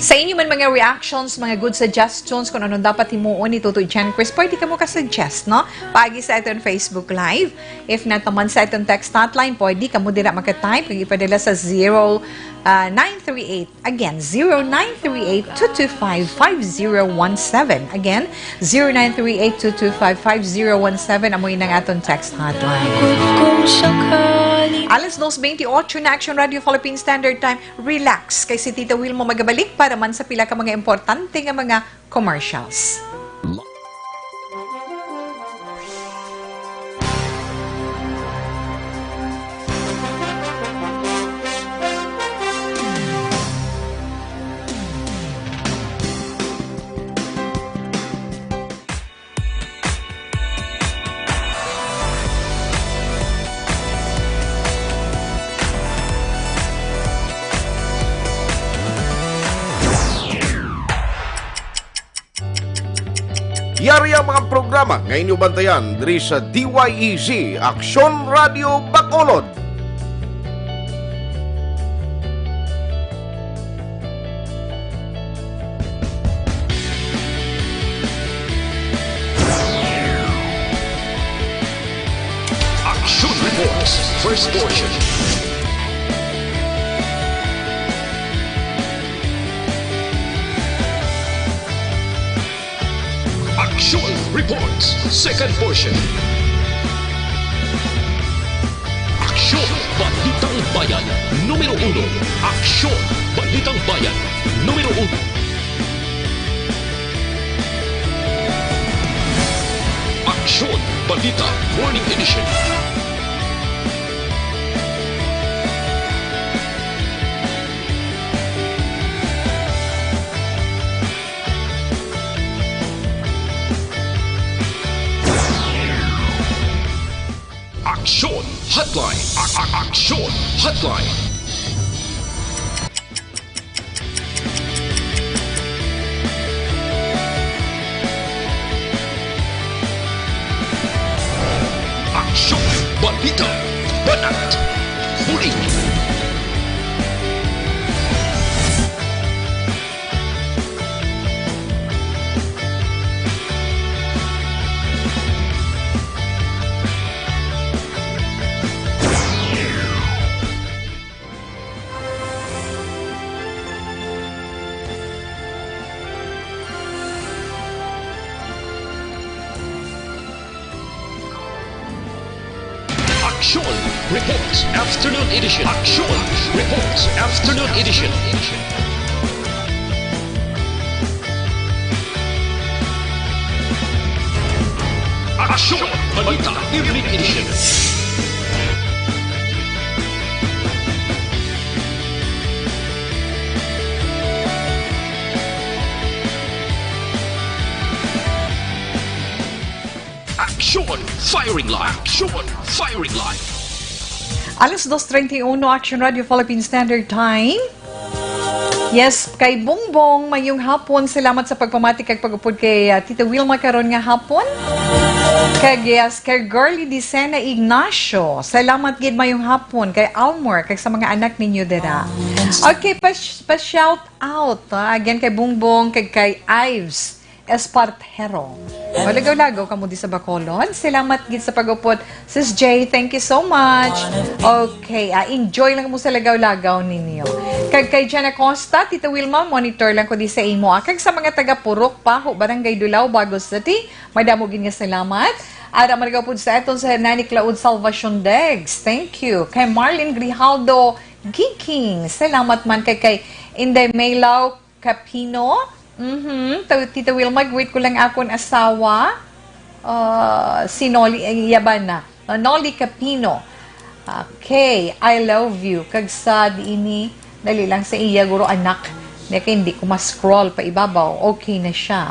Sa inyo man mga reactions, mga good suggestions kung ano dapat himuon ni Tutoy Jan Chris, pwede ka mo ka-suggest, no? Paagi sa aton Facebook Live. If nataman sa aton text hotline, pwede ka mo dira maka-type, kag ipadala sa 0938. Again, 0938-225-5017. Again, 0938-225-5017. Amoy ng aton text hotline. Alas 2:28 na Action Radio Philippine Standard Time. Relax kay si Tita Wilma magabalik para man sa pila ka mga importante nga mga commercials. Yari ang mga programa ngayon yung bantayan diri sa DYEZ Aksyon Radio Bacolod. Action Reports, first portion. Action Reports, second portion. Aksyon Balitang Bayan, numero 1. Aksyon Balitang Bayan, numero 1. Aksyon Balita Morning Edition. Action Hotline. Action Hotline. Action Balita Banat Huli. Action Reports Afternoon Edition. Action Reports Afternoon Edition. Aksyon! Balita Evening Edition. Aksyon! Firing line! Aksyon! Firing line! Alas 2:31, Action Radio Philippine Standard Time. Yes, kay Bongbong, mayong hapon. Salamat sa pagpamati kag pag-upod kay Tita Wilma karon nga hapon. Kag yes, kay Girlie Dicena Ignacio. Salamat gid mayong hapon kay Almor kag sa mga anak ninyo dira. Okay, pa-shout out again kay Bongbong kag kay Ives Espartero. Malagaw-lagaw ka mo di sa Bacolod. Salamat gid sa pag-upod. Sis J, thank you so much. Okay, enjoy lang mo sa lagaw-lagaw ninyo. Kag kay Jana Costa, Tita Wilma, monitor lang ko di sa imo. Kag sa mga taga-Purok, Paho, Barangay Dulaw, Bagos City, madamo gid nga salamat. Ara malagaw pud sa eton sa Nani Claude Salvacion Degs. Thank you. Kay Marlene Grijaldo Giking. Salamat man kay Inday Maylaw Capino. Tita Wilma, greet ko lang akong asawa. Si Noli Yabana. Noli Capino. Okay, I love you. Kag sa diini, dali lang sa iya, guro anak. Hindi ko ma-scroll pa ibabaw. Okay na siya.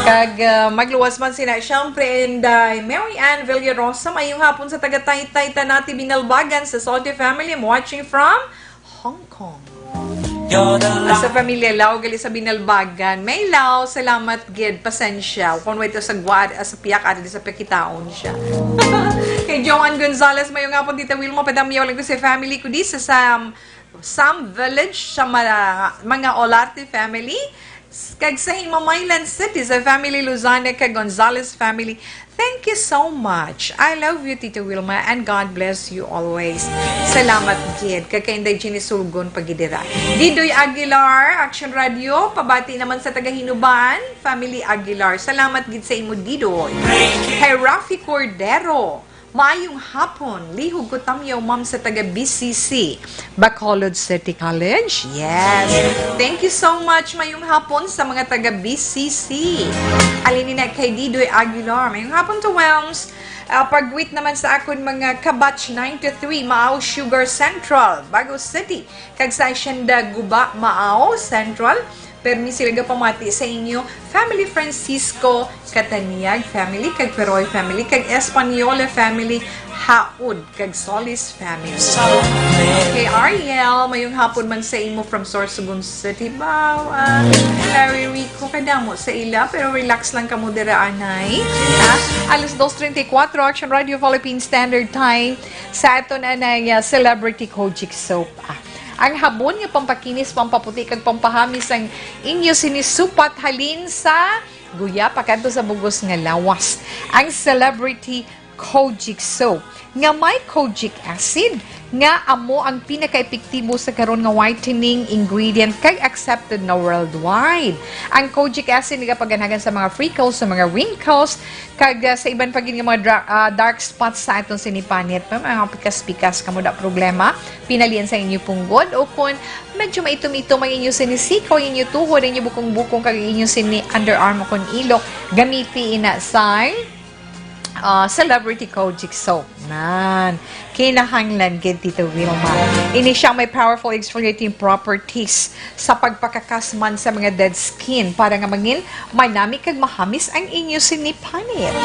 Kag magluwas man sila. Siyempre, Inday Mary Ann Villarosa, mayong hapon sa taga-Taytay Tanati Binalbagan sa Salty family. I'm watching from Hong Kong. Sa pamilya Lau, gali sa Binalbagan. May Lau, salamat gid, pasensya. Kung wait sa guad, sa piyak, at sa pekitaon siya. Kay Joan Gonzalez, mayong nga po Tita Wilma, padamyaw lang ko sa family ko di sa Sam Village, sa mga Olarte family. Kag sa Himamaylan City, sa family Luzana, kag Gonzalez family. Thank you so much. I love you, Tita Wilma, and God bless you always. Salamat, kid. Kakainday Ginisulgon pagidira. Didoy Aguilar, Action Radio. Pabati naman sa taga-Hinuban, Family Aguilar. Salamat, gid sa imo, Didoy. Kay Rafi Cordero. Maayong hapon, lihog ko tamyaw ma'am sa taga-BCC, Bacolod City College. Yes. Thank you so much, mayong hapon sa mga taga-BCC. Alinin na kay Didoy Aguilar. Mayong hapon to Welms. Pag-greet naman sa akon mga kabatch 93, Maaw Sugar Central, Bagos City. Kag sa Asyenda Guba, Maaw Central. Permi sila pamati sa inyo, Family Francisco, Cataniag family, kag Peroy family, kag Espanyola family, Haud, kag Solis family. Okay, Ariel, mayong hapon man sa imo from Sorsogon City. Wow, Larry Rico, kadamo sa ila, pero relax lang ka mo dira, anay. Alas 2:34, Action Radio Philippine Standard Time, sa ato na Celebrity Kojic Soap. Ang habon nga pampakinis, pampaputi, kag pampahamis ang inyo sinisupat halin sa guya pakadto sa bugos nga lawas. Ang Celebrity Kojic Soap nga may kojic acid nga amo ang pinaka-epektibo sa karon nga whitening ingredient kay accepted na worldwide. Ang kojic acid nga paganagan sa mga freckles, sa mga wrinkles, kag sa iban pagin nga mga dark spots sa atong sinipanit, mga pikas-pikas kamo da problema, pinalian sa inyo punggod o kung medyo maitom-itom ang inyo sinisiko, inyo tuhod, inyo bukong-bukong kag inyo sini underarm o kung ilok, gamiti ina sa Celebrity Kojic Soap. Nan. Kinahanglan gid Tita Wilma. Ini siya may powerful exfoliating properties sa pagpakakasman sa mga dead skin para nga mangin manami kag mahamis ang inyo sinipanit.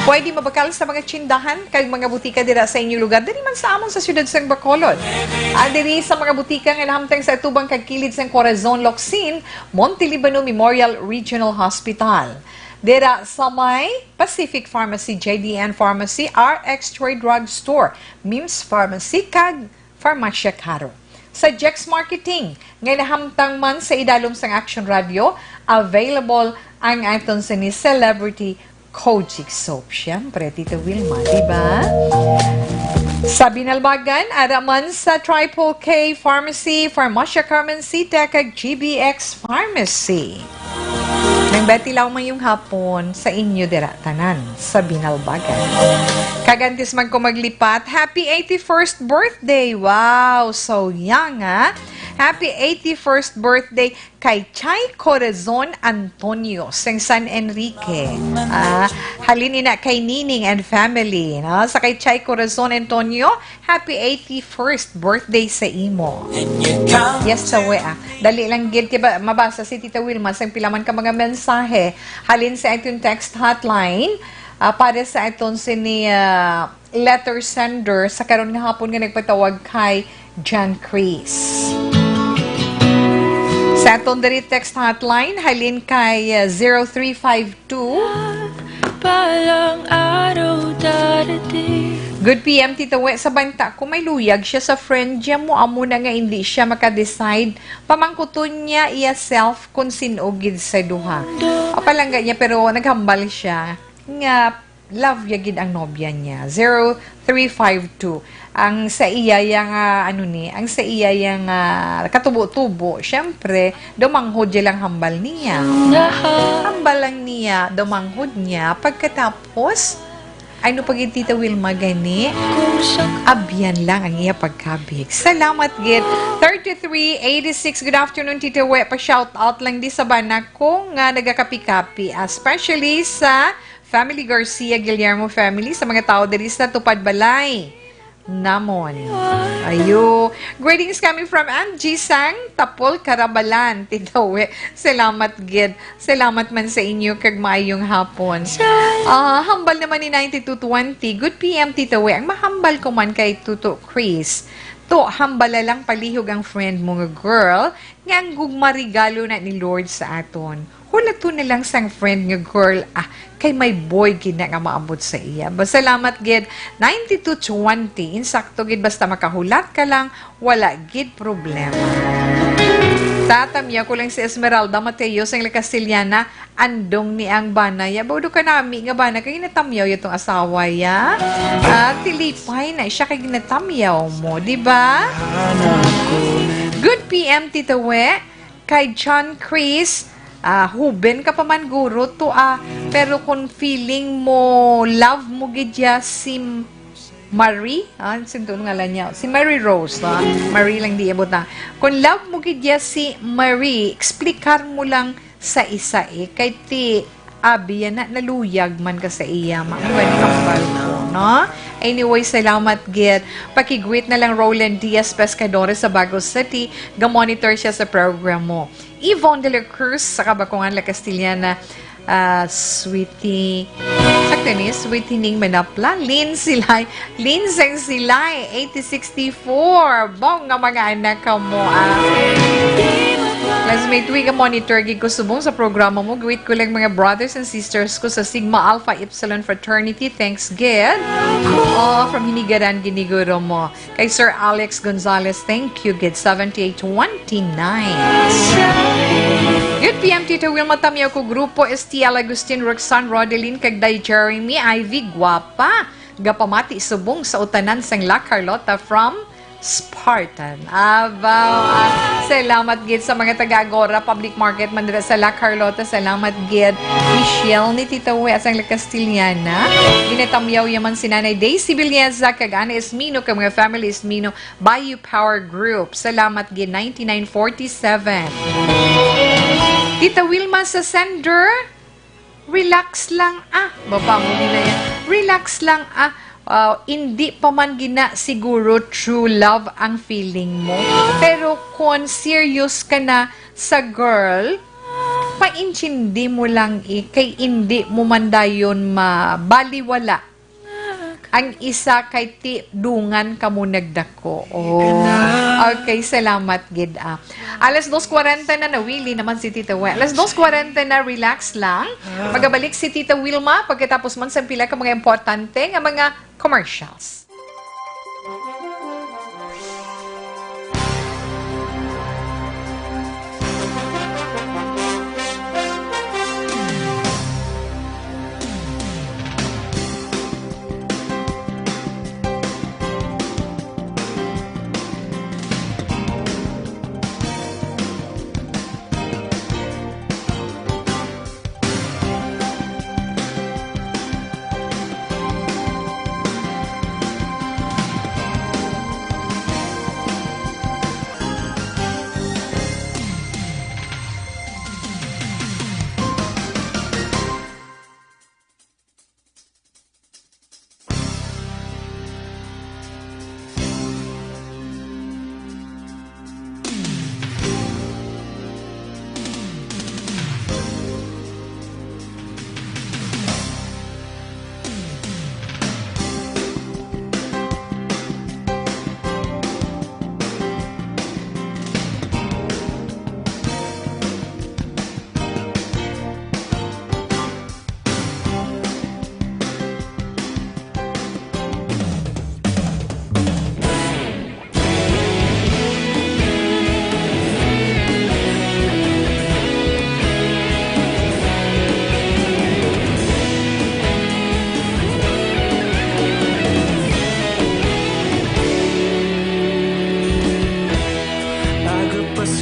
Pwede mabakal sa mga tsindahan kag mga butika dira sa inyo lugar. Dili man sa amon sa siyudad sang Bacolod. Diri sa mga butika nga nahamtang sa tubang kag kilid sang Corazon Locsin, Montelibano Memorial Regional Hospital. Dira sa may Pacific Pharmacy, JDN Pharmacy, RX Troy Drug Store, Mims Pharmacy, kag Farmacia Caro. Sa Jex Marketing, ngay nahamtang man sa idalom sang Action Radio, available ang aton sa ni Celebrity Kojic Soap. Siyempre, Tita Wilma, di ba? Sa Binalbagan, araman sa Triple K Pharmacy, Farmacia Carmencita, kag GBX Pharmacy. Nang betilaw man yung hapon sa inyo dira tanan sa Binalbagan. Kagantis man ko maglipat. Happy 81st birthday! Wow! So young, ha? Happy 81st birthday kay Chay Corazon Antonio sa San Enrique. Halin ina kay Nining and family. No? Sa kay Chay Corazon Antonio, happy 81st birthday sa imo. Yes, sawe Dali lang gid ba mabasa si Tita Wilma sa pilaman ka mga mensahe. Halin sa itong text hotline para sa itong sini letter sender sa karon nga hapon nga nagpatawag kay John Chris. Sa itong dari text hotline, halin kay 0352. Palang araw darating. Good PM, Tita We. Sa banta ko, may luyag siya sa friend niya mo. Amo na nga hindi siya makadecide. Pamangkuton niya iya self kung sinugid sa duha. Apalangga niya pero naghambal siya. Nga, love yagid ang nobya niya. 0352. Ang sa iya yang ang sa iya yang katubo-tubo. Syempre, dumanghod niya lang hambal niya. Hambal lang niya, dumanghod niya. Pagkatapos, ano pag Tita Wilma gani? Abyan lang ang iya pagkabig. Salamat, Gid. 3386, good afternoon, Tita We. Pa-shout out lang di sa bana ko nga nagakapi-kapi. Especially sa Family Garcia Guillermo family, sa mga tao diri sa Tupad Balay. Namon. Ayo. Greetings coming from MG Sang, Tapol, Karabalan. Tita We. Salamat, Gid. Salamat man sa inyo kag maayong hapon. Hambal naman ni 9220. Good PM, Tita We. Ang mahambal ko man kay Tuto Chris. To, hambala lang palihog ang friend mo nga girl nga ang gugmarigalo na ni Lord sa aton. Hulato na lang sang friend nga girl, kay may boy gid na nga maabot sa iya. Salamat gid. 9220, insakto gid basta makahulat ka lang, wala gid problema. Tatamya ko lang si Esmeralda Mateos ang Castellana, andong ni ang banaya. Baudo ka nami nga bana kay ginatamyaw itong asawa ya. Tilipay na siya kay ginatamyaw mo, di ba? Good PM, Tita We. Kay John Chris, huben ka pa man guro to pero kung feeling mo love mo gidya si Marie, sinto ngalan niya, si Mary Rose, Marie lang di abot na. Kung love mo gidya si Marie, explicar mo lang sa isa kay ti abi yan na naluyag man ka sa iya, maanggan ang balko, no? Anyway, salamat gid. Pakigwit na lang Roland Diaz Pescadores sa Baguio City, ga-monitor siya sa program mo. Yvonne de la Cruz sa Kabakungan La Castillana, Sweetie, sakto ni Sweetie Ning Manapla, Lynn Seng Silay, 8064, bong nga mga anak ka mo, Classmate, we monitor gig ko subong sa programa mo. Greet ko lang mga brothers and sisters ko sa Sigma Alpha Epsilon Fraternity. Thanks, Gid. From Hinigaran, giniguro mo. Kay Sir Alex Gonzalez, thank you, Gid. 7829. Good PM, Tita Wilma Tamyaw ko. Grupo STL Agustin, Roxanne, Rodeline, Kagday, Jeremy, Ivy, Guapa. Gapamati subong sa utanan sang La Carlota from Spartan. Salamat gid sa mga taga-Agora Public Market Mandira sa La Carlota. Salamat gid Michelle ni Tita We asang La Castillana. Ginatamyaw yaman si Nanay Daisy Villeza kag Ana Esmino kag mga family Esmino Bayou Power Group. Salamat gid 9947. Tita Wilma sa sender. Relax lang baba mo din na yan. Relax lang hindi pa man gina siguro true love ang feeling mo. Pero kung serious ka na sa girl, paintindi mo lang kay hindi mo man dayon mabaliwala. Ang isa kay ti dungan ka mo nagdako. Okay, salamat gid. Alas 2:40 na nawili naman si Tita We. Alas 2:40 na, relax lang. Magabalik si Tita Wilma pagkatapos man sa pila ka mga importante nga mga commercials.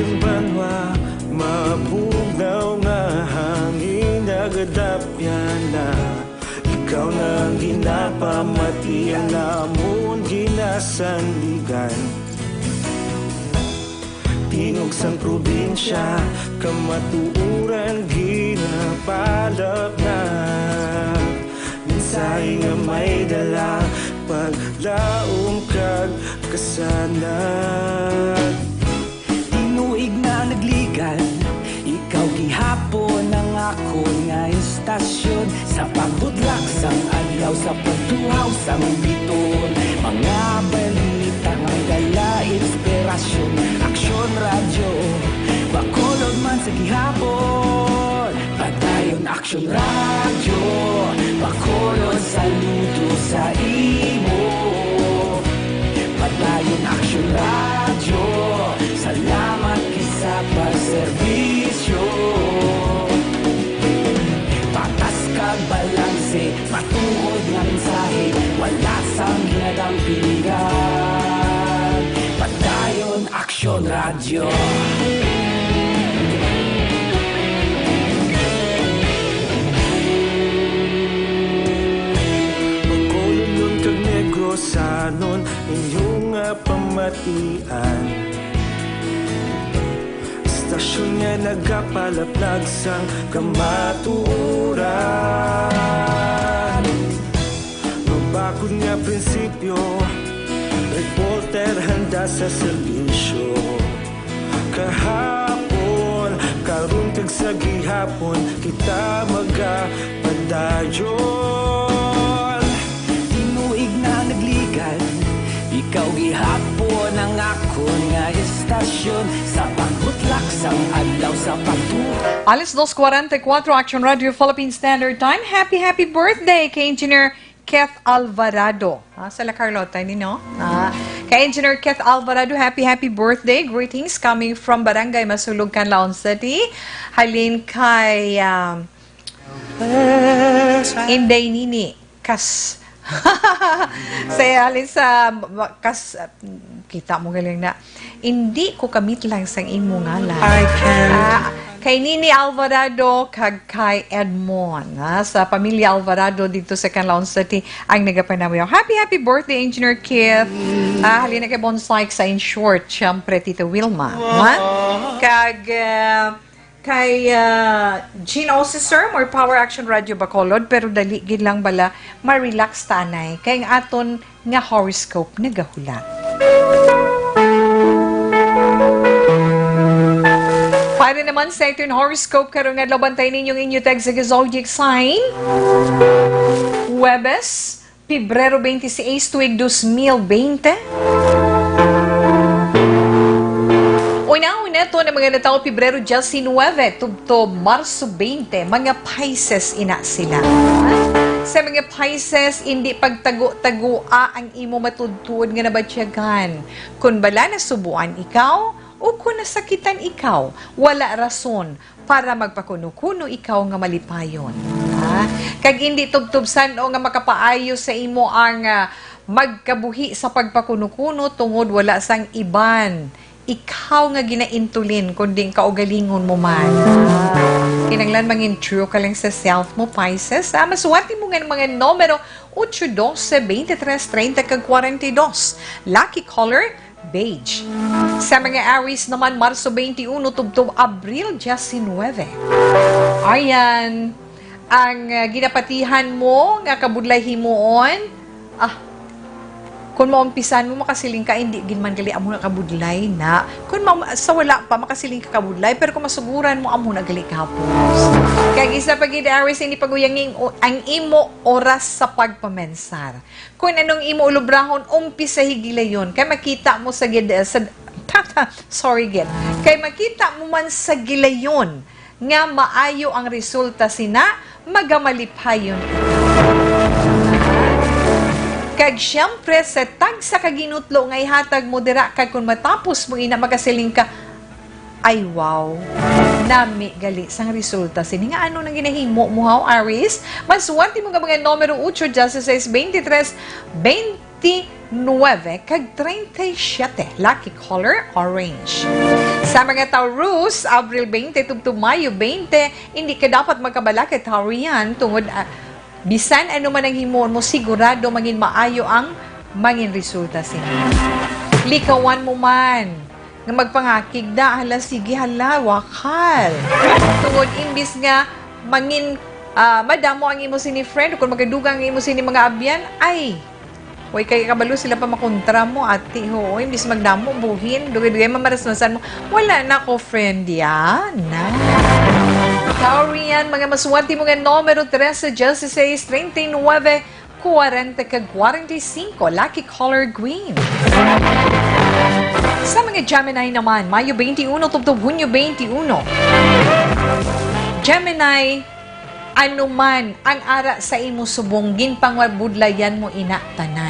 isang banwa mapugnaw nga hangin nagadapyan na ikaw na ang ginapamati ang namon ginasandigan Tinog sang probinsya kamatuuran ginapalap na Minsay nga may dala paglaom kag kasanag Tinuig na nagligan Ikaw gihapon ang ako nga istasyon Sa paghudlak sang adlaw sa pagtuhaw sang biton Mga balita nga dala inspirasyon Aksyon radyo Bakolod man sa gihapon Padayon aksyon radyo Bakolod saludo sa imo Padayon aksyon radyo Salamat kisa pagserbisyo Patas kag balanse Matuod nga mensahe Wala sang ginadang piligan Padayon aksyon radyo Magkulunyon kag negosanon inyong pamatian Istasyon nga nagapalaplag sang kamatuuran Mabakod nga prinsipyo Reporter handa sa serbisyo Kahapon, karun kag sa gihapon Kita magapadayon Tinuig na nagligan Ikaw gihapon ang ako nga istasyon Sa pagbutlak sang adlaw sa pagtuhaw Alas 2:44, Action Radio Philippine Standard Time. Happy birthday kay Engineer Keith Alvarado. Sa La Carlota, no? Kay Engineer Keith Alvarado, happy birthday. Greetings coming from Barangay Masulog, Canlaon City. Halin kay Inday Nini. Halin sa kita mo galing na. Hindi ko kamit lang sang imo ngalan. Kay Nini Alvarado kag kay Edmond sa pamilya Alvarado dito sa Canlaon City ang nagapanawiyaw. Happy birthday Engineer Keith. Halina kay Bonsai sa in short, syempre Tita Wilma. Kag kay Gino Sir, more Power Action Radio Bacolod, pero dali gid lang bala ma-relax tanay kay ang aton nga horoscope nagahulat. Para naman sa iton horoscope karon nga labantay ninyong inyo tag sa zodiac sign. Huwebes, Pebrero 26 tuig 2020. Una to na mga natao Pebrero 19 tubto Marso 20, mga Pisces ina sila. Sa mga Pisces, hindi pagtago-tagoa ang imo matudtuod nga nabatsyagan. Kung bala na subuan ikaw, o kung nasakitan ikaw, wala rason para magpakuno-kuno ikaw nga malipayon. Kag hindi tubtubsan o nga makapaayo sa imo ang magkabuhi sa pagpakuno-kuno tungod wala sang iban. Ikaw nga ginaintulin kundi kaugalingon mo man. Kinanglan mangin true ka lang sa self mo, Pisces. Masuwati mo nga ng mga numero 8, 12, 23, 30, kag 42. Lucky color, beige. Sa mga Aries naman, Marso 21, tubtob Abril 19. Ayan, ang ginapatihan mo, nga kabudlay himuon, kung maumpisan mo makasiling ka, hindi ginman gali amo na kabudlay na. Kung sa wala pa, makasiling ka kabudlay, pero kung masuguran mo, amo na gali kapos. Kaya isa pag Aries, hindi paguyang ang imo oras sa pagpamensar. Kung anong imo ulubrahon, umpisa higila yun. Kaya makita mo sa Kaya makita mo man sa gilayon nga maayo ang resulta sina, magamalipayon. Kag siyempre, sa tag sa kaginutlo ngay hatag mo dira, kag kung matapos mo ina magasiling ka, ay wow, nami gali sang resulta. Sini nga ano nang ginahimo mo ha, Aries? Masuwati mo nga mga numero 8, 16, 23, 24, kag 37. Lucky color, orange. Sa mga Taurus, Abril 20 tubto Mayo 20, hindi ka dapat magkabala kay Taurian tungod bisan ano man ang himuon mo, sigurado mangin maayo ang mangin resulta sa inyo. Likawan mo man nga magpangakig da, hala sige hala, wakal. Tungod imbis nga mangin madamo ang imo sini friend, kung magadugang ang imo sini mga abyan, ay way kay kabalo sila pa makontra mo ati ho, imbis magdamo buhin, dugay-dugay mamarasmasan mo, wala na ko friend yan. Na. Taurian, mga maswerte mo nga numero 13, 16, 39, 40 kag 45, lucky color green. Sa mga Gemini naman, Mayo 21 tubtob Hunyo 21. Gemini, anuman ang ara sa imo subong ginpangwabudlayan mo inatanan.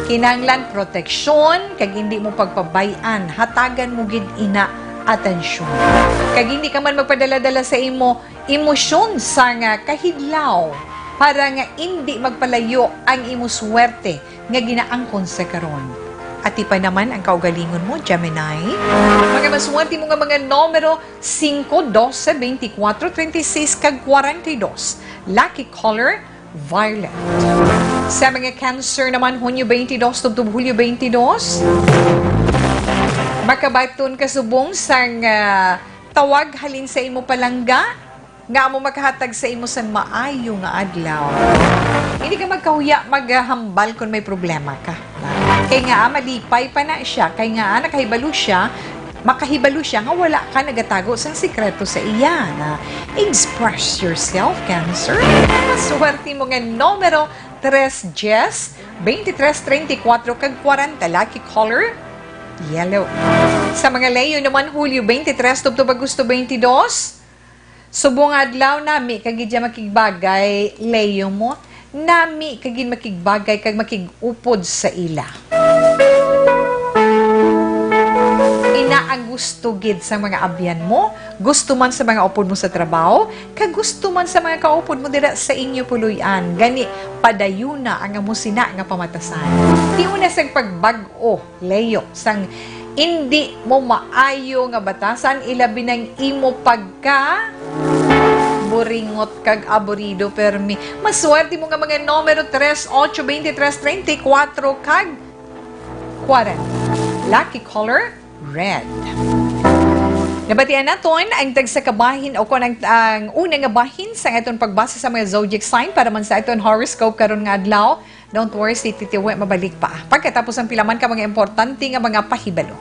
Kinanglan proteksyon, kag hindi mo pagpabayan, hatagan mo gid ina atensyon. Kag hindi ka man magpadala-dala sa imo emosyon sa nga kahidlaw para nga hindi magpalayo ang imo swerte nga ginaangkon sa karon. At pa naman ang kaugalingon mo, Gemini. Mga maswerte mo nga mga numero 5, 12, 24, 36, kag 42. Lucky color, violet. Sa mga Cancer naman, Hunyo 22, tubtub Hulyo 22. Makabaton kasubong sang tawag halin sa imo palangga, nga mo makahatag sa imo san maayo nga adlaw. Hindi ka magkahuya, maghambal kung may problema ka. Kaya nga, malipay pa na siya. Kaya nga, makahibalo siya nga wala ka nagatago sa sikreto sa iya. Express yourself, Cancer. Maswerte mo nga numero 3, Jess, 23, 34, kag 40, lucky color, yellow. Sa mga Leo naman, Hulyo 23, tubtub Agosto 22, subong adlaw nami, kagidya makigbagay, Leo mo, nami kagin makigbagay, kag makigupod sa ila. Ang gusto gid sa mga abyan mo, gusto man sa mga upod mo sa trabaho, kag gusto man sa mga kaupod mo dira sa inyo puluyan. Gani, padayuna ang amusina nga pamatasan. Di una sang pagbag-o, Leo, sang hindi mo maayo nga batasan, ilabi ng imo pagka buringot kag aborido permi. Maswerte mo nga mga numero 3, 8, 23, 34, kag 40. Lucky color, red. Nabatian naton ang tag sa kabahin o kung ang unang nga bahin sa aton pagbasa sa mga zodiac sign para man sa aton horoscope karon nga adlaw. Don't worry, si Titiwe mabalik pa. Pagkatapos ang pilaman ka mga importante nga mga pahibalo.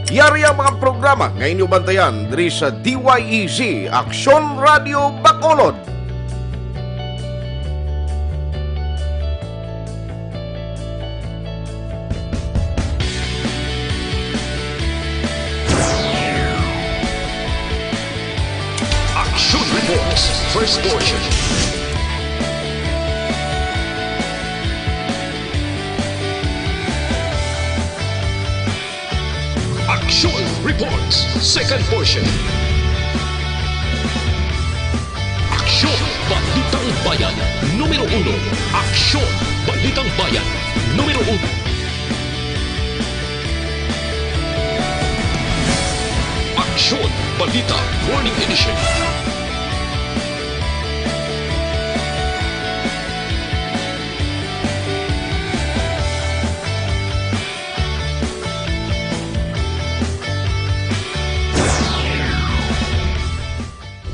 Yari ang mga programa nga inyong bantayan diri sa DYEZ Aksyon Radio Bacolod. Action Reports, first portion. Action Reports, second portion. Aksyon Balitang Bayan, numero 1. Aksyon Balitang Bayan, numero 1. Aksyon Balita Morning Edition.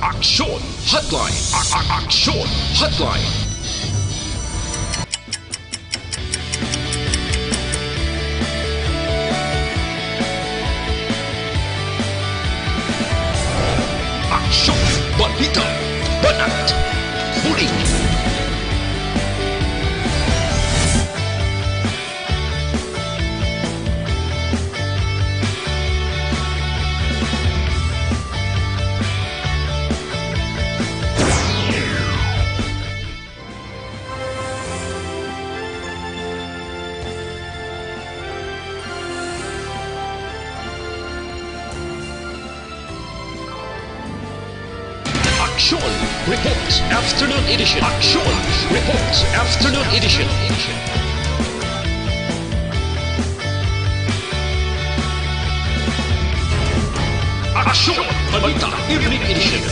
Aksyon Hotline. Aksyon Hotline. Aksyon Action Reports Afternoon Edition. Action Reports Afternoon Edition. Action Balita Evening Edition.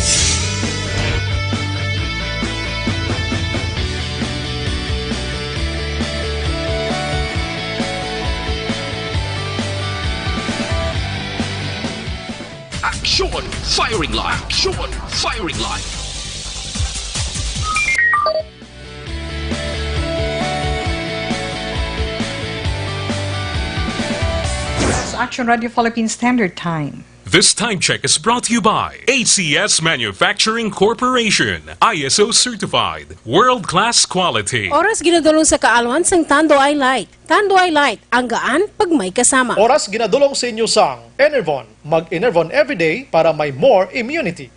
Action Firing Line. Action Firing Line. Action Radio Philippine Standard Time. This time check is brought to you by ACS Manufacturing Corporation, ISO certified, world-class quality. Oras ginadulong sa kaalwan sang Tando I Light. Tando I Light, ang gaan pag may kasama. Oras ginadulong sa inyo sang Enervon. Mag-Enervon everyday para may more immunity.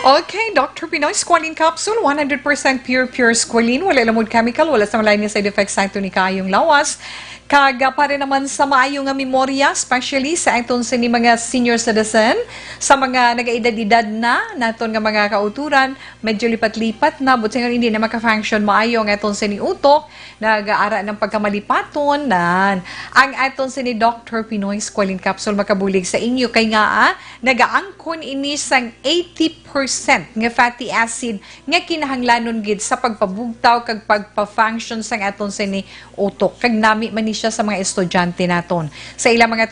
Okay, Dr. Pinoy Squalene Capsule, 100% pure squalene. Wala lamod chemical, wala sa malayan side effects sa ito ni kayong lawas. Kaga pa rin naman sa maayo nga memorya, especially sa itong sa ni mga senior citizen, sa mga nag-edad-edad na, naton nga mga kauturan, medyo lipat-lipat na, but ngayon hindi na maka-function maayo ang itong sa ni utok, nag-aara ng pagkamalipaton, nan. Ang itong sa ni Dr. Pinoy Squalene Capsule makabulig sa inyo, kay nga nag-aangkon ini sang 80% nga fatty acid nga kinahanglanon gid sa pagpabugtaw kag pagpa-function sang atong sa ni utok. Kag nami man siya sa mga estudyante naton. Sa ilang mga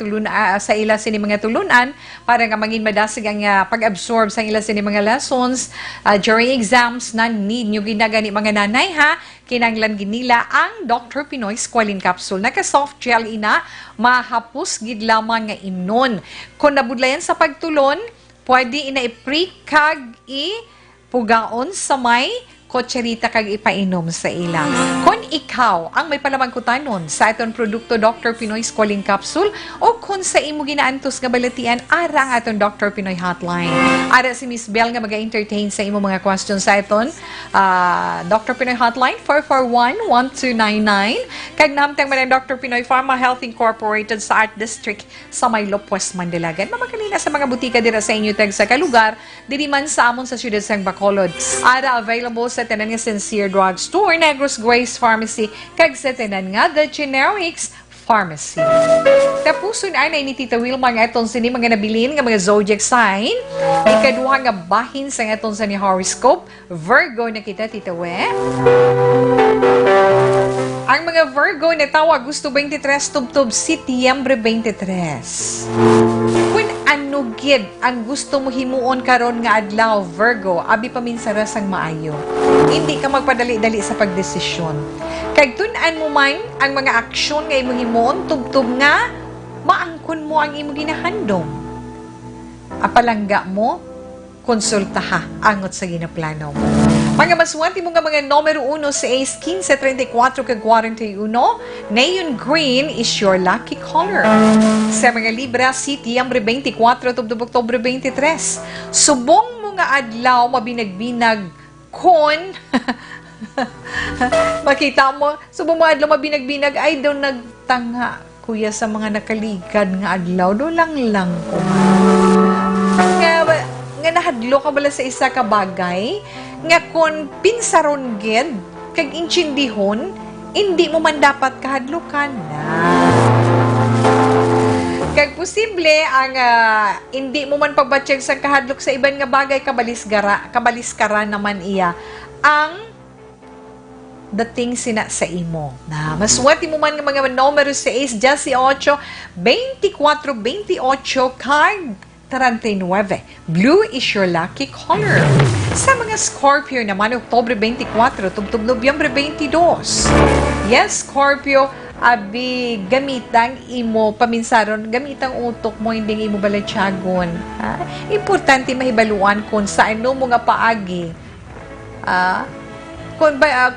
sa ilang sini mga tulunan para nga mangin madasig ang pag-absorb sa ilang sini mga lessons during exams na need nyo ginagani mga nanay ha. Kinanglan ginila ang Dr. Pinoy Squalene Capsule. Naka-soft gel ina, mahapos gid lamang nga imnon. Kung nabudlayan sa pagtulon, pwede ina i-pre kag i-pugaon sa may kotserita kag ipainom sa ila. Kung ikaw ang may palamangkutanon sa aton produkto Dr. Pinoy Squalene Capsule o kung sa imo ginaantos nga balatian, ara ang aton Dr. Pinoy Hotline. Ara si Miss Bell nga mag-entertain sa imo mga questions sa aton Dr. Pinoy Hotline 441-1299. Kag namtang man ang Dr. Pinoy Pharma Health Incorporated sa Art District sa Maylop, West Mandalagan. Mamakalina sa mga butika dira sa inyo tag sa kalugar, diri man sa amon sa siyudad sang Bacolod. Ara available sa tanan nga Sincere Drugstore, Negros Grace Pharmacy, kag sa tanan nga The Generics Pharmacy. Tapuson ay ni Tita Wilma nga itong sini mga nabilin nga mga zodiac sign. Ikaduha nga bahin sa nga itong sa ni horoscope. Virgo na kita, Tita We. Ang mga Virgo na tawa gusto 23 tubtob Setyembre 23. Kung ano gid ang gusto mo himuon karon nga adlaw Virgo, abi paminsara sang maayo. Hindi ka magpadali-dali sa pagdesisyon. Kag tun-an mo man ang mga aksyon nga imong himuon tubtob nga maangkon mo ang imong ginahandom. Apalangga mo, konsultaha angot sa ginaplano mo. Mga maswati mo nga mga numero 1 sa Ace 15, 34 kag 41, Neon Green is your lucky color. Sa mga Libra, Setyembre 24 tubtob Oktubre 23. Subong mo nga adlaw mabinag-binag kon makita mo, subong mo adlaw mabinag-binag ay daw nagtanga kuya sa mga nakaligad nga adlaw do lang ko. Nga nahadlo ka bala sa isa ka bagay nga kon pinsaron gid kag intsindihon hindi mo man dapat kahadlukan na. Kag posible ang hindi mo man pagbatsyag sa kahadlok sa iban nga bagay kabaliskara naman iya ang dating sina sa imo. Na maswerte mo man nga mga numero 6, 18, 24, 28 card 39. Blue is your lucky color. Sa mga Scorpio naman, Oktubre 24, tubtob Nobyembre 22. Yes, Scorpio, abi gamitang imo paminsaron, gamitang utok mo, hindi imo balatyagon. Importante mahibaluan kung sa ano mo nga paagi.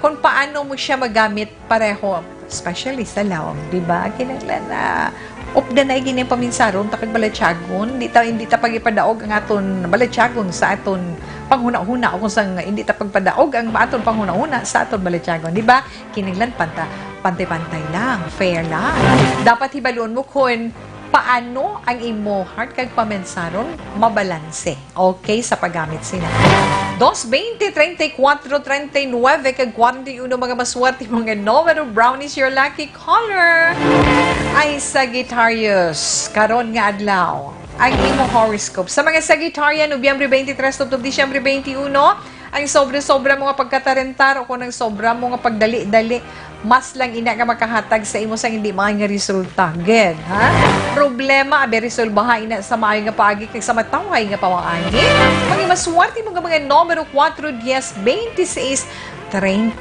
Kung paano mo siya magamit pareho, especially sa lawang, di ba? Kinaglan na opda na igin yung paminsaron takag balatyagon, hindi ta pagipadaog ang aton balatyagon sa aton panghuna-huna o kung sang hindi ta pagpadaog ang aton panghuna-huna sa aton balatyagon, di ba? Kinaglan pantay-pantay lang, fair lang. Dapat hibaluan mo kung paano ang imo heart kag pamensaron mabalanse. Okay sa paggamit sila. 2, 20, 34, 39 kag 41 mga maswerte mga numero. Brown is your lucky color. Ay Sagittarius, karon nga adlaw ang imo horoscope. Sa mga Sagittarian, Nobyembre 23 to Disyembre 21, ang sobra-sobra mga pagkatarentar o kung ang sobra mga pagdali-dali, mas lang ina ka makahatag sa imo sa hindi mga nga resulta. Good, ha? Problema, abe resolbaha ina sa maayo nga paagi kag sa matawhay nga pawaagi. Mga maswerte mga numero 4, 10, 26, 30,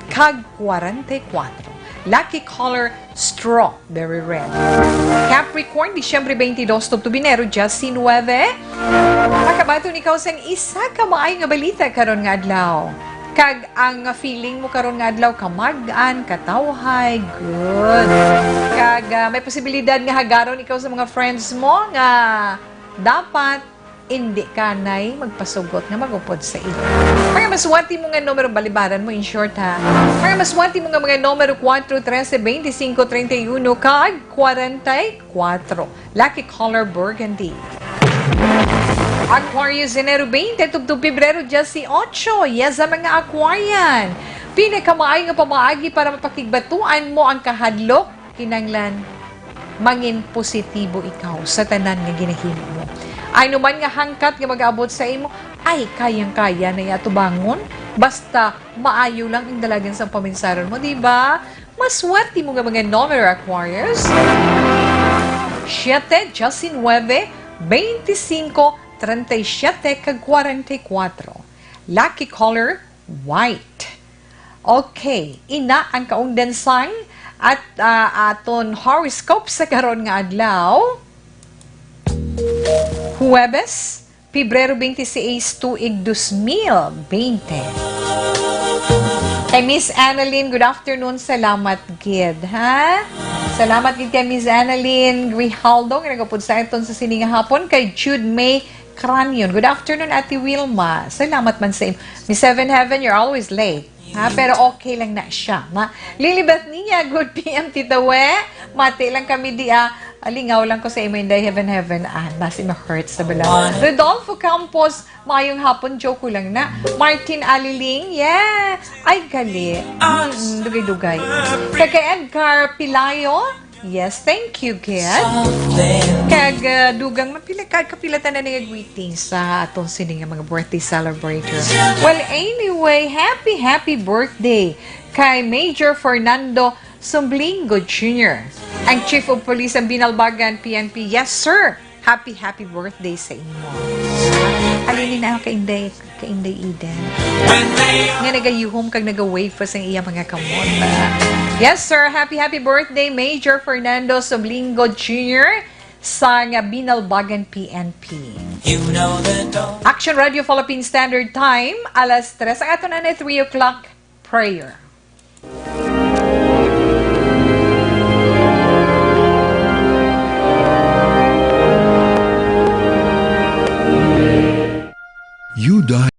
kag 44. Lucky color, strawberry red. Capricorn, Disyembre 22 to Binero, Justin 9. Nakabato ni ikaw sang isa ka maayong nga balita karon nga adlaw. Kag ang feeling mo karon nga adlaw kamag-an, katawhay, good. Kag may posibilidad nga hagaron ikaw sa mga friends mo nga dapat hindi ka na'y magpasugot nga magupod sa iyo. Mga maswerte mo nga numero, balibaran mo in short ha. Mga maswerte mo nga mga numero 4, 13, 25, 31, kag 44. Lucky color, burgundy. Aquarius, Enero 20, tubtub Pebrero, 18. Yes, ang mga Aquarian. Pinakamaayo nga pamaagi para mapakigbatuan mo ang kahadlok, kinanglan, mangin positibo ikaw sa tanan nga ginahimo mo. Ay naman nga hangkat nga mag-abot sa imo, ay kayang-kaya na yatubangon. Basta maayo lang ang dalagan sa paminsaron mo, di ba? Maswerte mo nga mga numero, Aquarius. 7, 19, 25, 37, kag 44. Lucky color, white. Okay, ina ang kaungdansang at aton horoscope sa karon nga adlaw. Huwebes, Pebrero 26, tuig 2020. Kay Miss Annalyn, good afternoon. Salamat, gid, ha? Salamat gid kay Miss Annalyn Grijaldo, nga nagapod sa iton sa sininga hapon. Kay Jude May Cranion, good afternoon, Ate Wilma. Salamat man sa iyo. Miss Seven Heaven, you're always late. Ha? Pero okay lang na siya. Lilibet niya, good PM, Tita We. Mati lang kami alingaw lang ko sa imo inday heaven nasi ma-hurt sa bala. Rodolfo Campos, mayong hapon, joke ko lang na. Martin Aliling, yeah. Ay, gali. Dugay-dugay. Kay Edgar Pilayo, yes, thank you, kid. Kag dugang kapilatan na nga greetings sa atong sining mga birthday celebrator. Well, anyway, happy birthday kay Major Fernando Sumblingo Jr., ang Chief of Police ng Binalbagan, PNP. Yes, sir. Happy birthday sa inyo. Alinin na ako kay Inday Eden. Nga nagayuhom kag nagawave pa sa iya mga kamot. Yes, sir. Happy birthday, Major Fernando Sumblingo Jr. sa Binalbagan, PNP. Action Radio Philippine Standard Time, alas 3. Ang ato na 3 o'clock prayer. You died,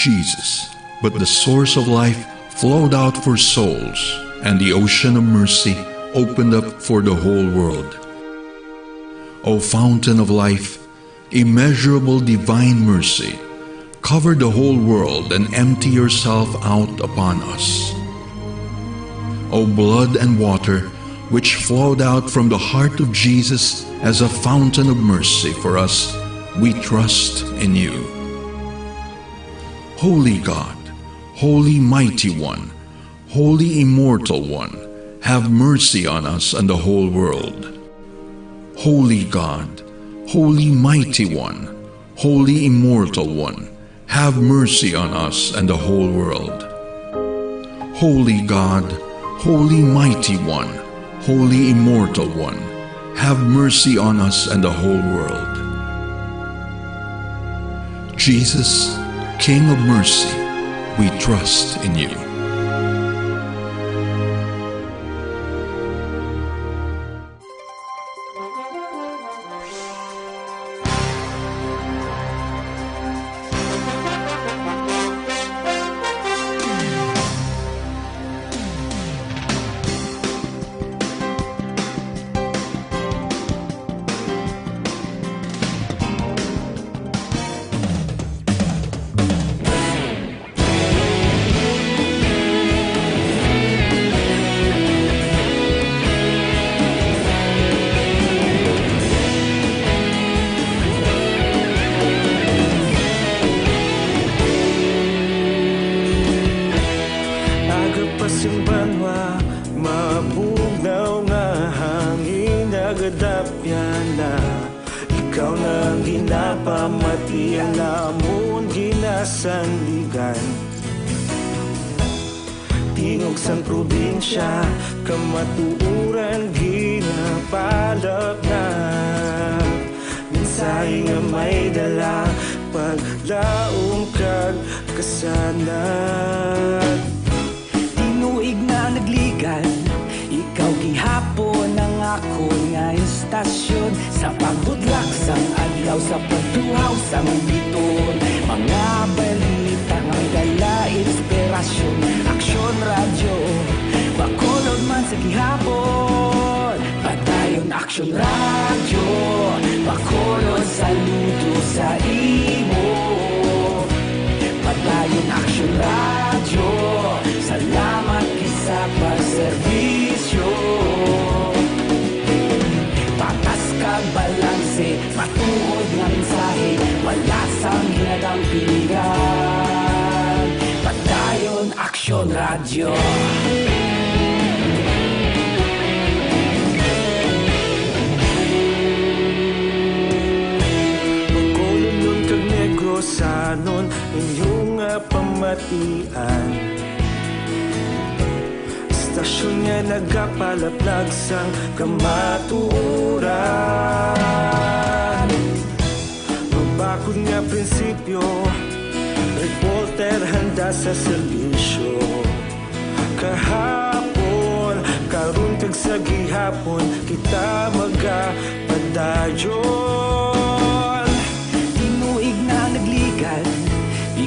Jesus, but the source of life flowed out for souls, and the ocean of mercy opened up for the whole world. O fountain of life, immeasurable divine mercy, cover the whole world and empty yourself out upon us. O blood and water, which flowed out from the heart of Jesus as a fountain of mercy for us, we trust in you. Holy God, Holy Mighty One, Holy Immortal One, have mercy on us and the whole world. Holy God, Holy Mighty One, Holy Immortal One, have mercy on us and the whole world. Holy God, Holy Mighty One, Holy Immortal One, have mercy on us and the whole world. Jesus, King of mercy, we trust in you. pasimbanwa mabugnaw nga hangin nagadapyan na ikaw nang ginapamati ang namon ginasandigan tingog sang probinsya kamatuuran ginapalap na minsay nga may dala paglaong kag kasanat Tinuig na nagligan Ikaw gihapon ang ako nga istasyon Sa pagbudlak sang adlaw Sa pagtuhaw sang biton Mga balita nga may dala inspirasyon Aksyon radyo Bakolod man sa gihapon Padayon aksyon radyo Bakolod saludo sa imo Padayon aksyon radyo Salamat kisa pagserbisyo Patas kag balanse Matuod nga mensahe Wala sang hinagang pilihan Padayon aksyon radyo Sanon inyong pamatian Stasyon nga nagapalaplag sang kamatuuran Magbakod nga prinsipyo Reporter handa sa serbisyo Kahapon, karun kag sa gihapon Kita magapadayon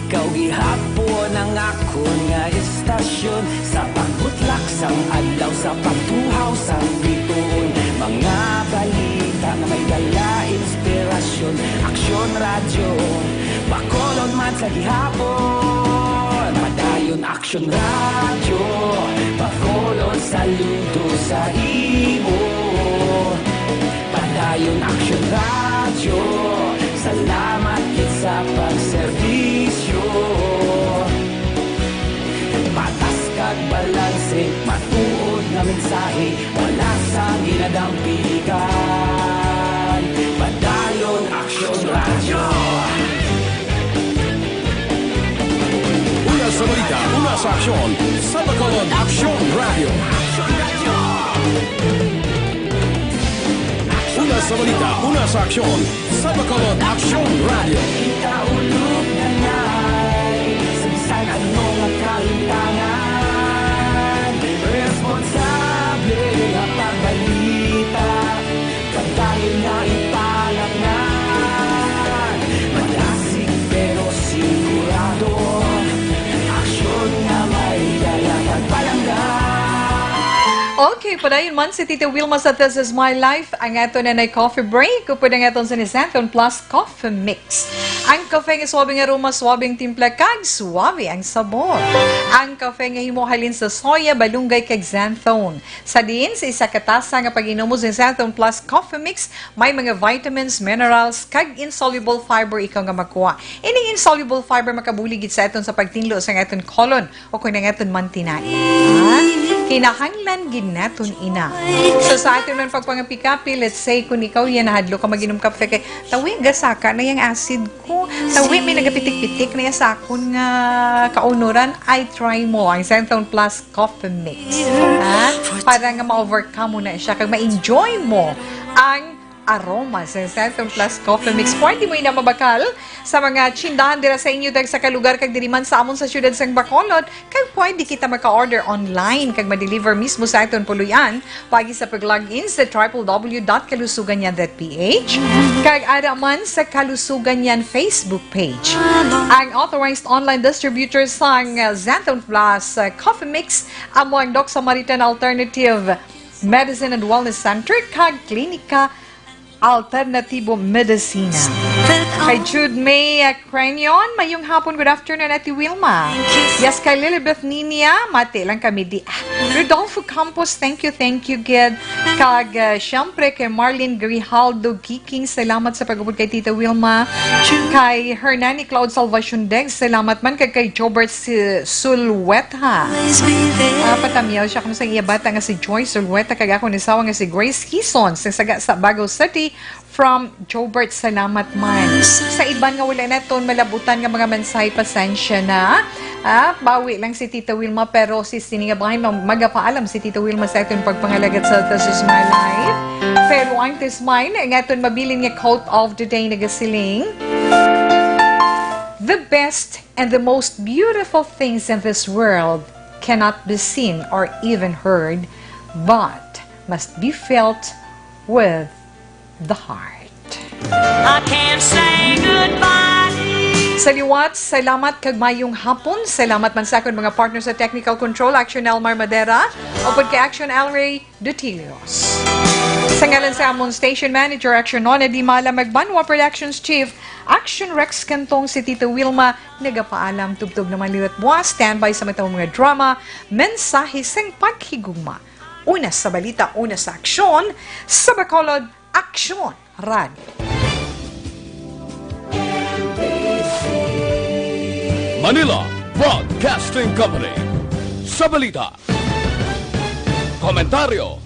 Ikaw gihapon ang ako nga istasyon Sa pagbutlak sang adlaw Sa pagtuhaw sang bituon Mga balita na may dala inspirasyon Aksyon radyo Bakolod man sa gihapon Padayon aksyon radyo Bakolod saludo sa imo Padayon aksyon radyo Salamat kit sa pagserbisyo Patas kag balanse Matuod nga mensahe Wala sang ginadang piligan Padayon aksyon radyo Una sa balita, una sa aksyon Sa Bacolod Aksyon Radio Una sa balita, una sa aksyon Sa Bacolod Aksyon Radio Ikaulog na ngay Sa bisan ano nga kalintangan Responsable nga pagbalita Kagdayon nga ipalagnan Malasig pero sigurado Aksyon nga may dala pagpalanggan Okay, padayon man si Tita Wilma sa This Is My Life. Ang ato na coffee break. Upod ang aton sa Nisanton Plus Coffee Mix. Ang kafe nga swabing aroma, swabing timpla kag swabe ang sabor. Ang kafe nga himuhalin sa soya, balunggay kag xanthone. Sa din, sa isa katasa nga pag-inom mo sa Nisanton Plus Coffee Mix, may mga vitamins, minerals, kag insoluble fiber ikaw nga makuha. Ining insoluble fiber makabuligid sa aton sa pagtinlo sa aton colon o kung nga aton mantinay. Kinahanglan ginaton ina. So sa atin man pagpangapikapi, let's say kung ikaw yan nahadlo ka maginom kape kay tawi gasaka na yung acid ko. Tawi may nagapitik-pitik na yung sakon nga kaunuran, I try mo ang Centon Plus Coffee Mix. Para nga ma-overcome mo na siya kag ma-enjoy mo ang aroma sa Centon Plus Coffee Mix. Pwede mo ina mabakal sa mga tsindahan dira sa inyo dag sa kalugar kag diriman sa amon sa syudad sang Bacolod kag pwede kita maka-order online kag ma-deliver mismo sa aton puluyan pagi sa pag-login sa www.kalusuganyan.ph kag ada man sa Kalusuganyan Facebook page. Ang authorized online distributor sang Centon Plus Coffee Mix amo ang Doc Samaritan Alternative Medicine and Wellness Center kag Klinika Alternatibo Medicina. Kay Jude May Cranion, mayong hapon, good afternoon, Ate Wilma. Yes, kay Lilibeth Ninia, mati lang kami di. Rodolfo Campos, thank you, Gid. Kag, syempre, kay Marlene Grijaldo Giking, salamat sa pag-ubod kay Tita Wilma. Kay Hernani Cloud Salvacion Deg, salamat man. Kay Jobert Sulweta. Patamiyaw siya kung sa iya bata nga si Joy Sulweta, kag ako ni sawa nga si Grace Kison, sa saga sa Bagao City, from Jobert, salamat man. Sa iban nga wala na ton malabutan nga mga mensahe, pasensya na. Bawi lang si Tita Wilma, pero si Siningabahin, magapaalam si Tita Wilma sa itong pagpangalagat sa This Is My Life. Pero ang tis mine, nga itong mabilin nga quote of the day na gasiling. The best and the most beautiful things in this world cannot be seen or even heard, but must be felt with the heart. I can't say goodbye. Sa liwat, salamat kag mayong hapon. Salamat man sa akong mga partners sa Technical Control, Action Elmar Madera, o pagka Action Elray Dutilios. Sa ngalan sa amon Station Manager, Action Nona Di Mala Magbanwa, Productions Chief, Action Rex Kantong, si Tita Wilma, nagapaalam, tubtog naman liwat buwas, standby sa matawang mga drama, mensahe sang paghigugma. Una sa balita, una sa aksyon, sa Bacolod, Action Radio. Manila Broadcasting Company. Sa balita, komentaryo,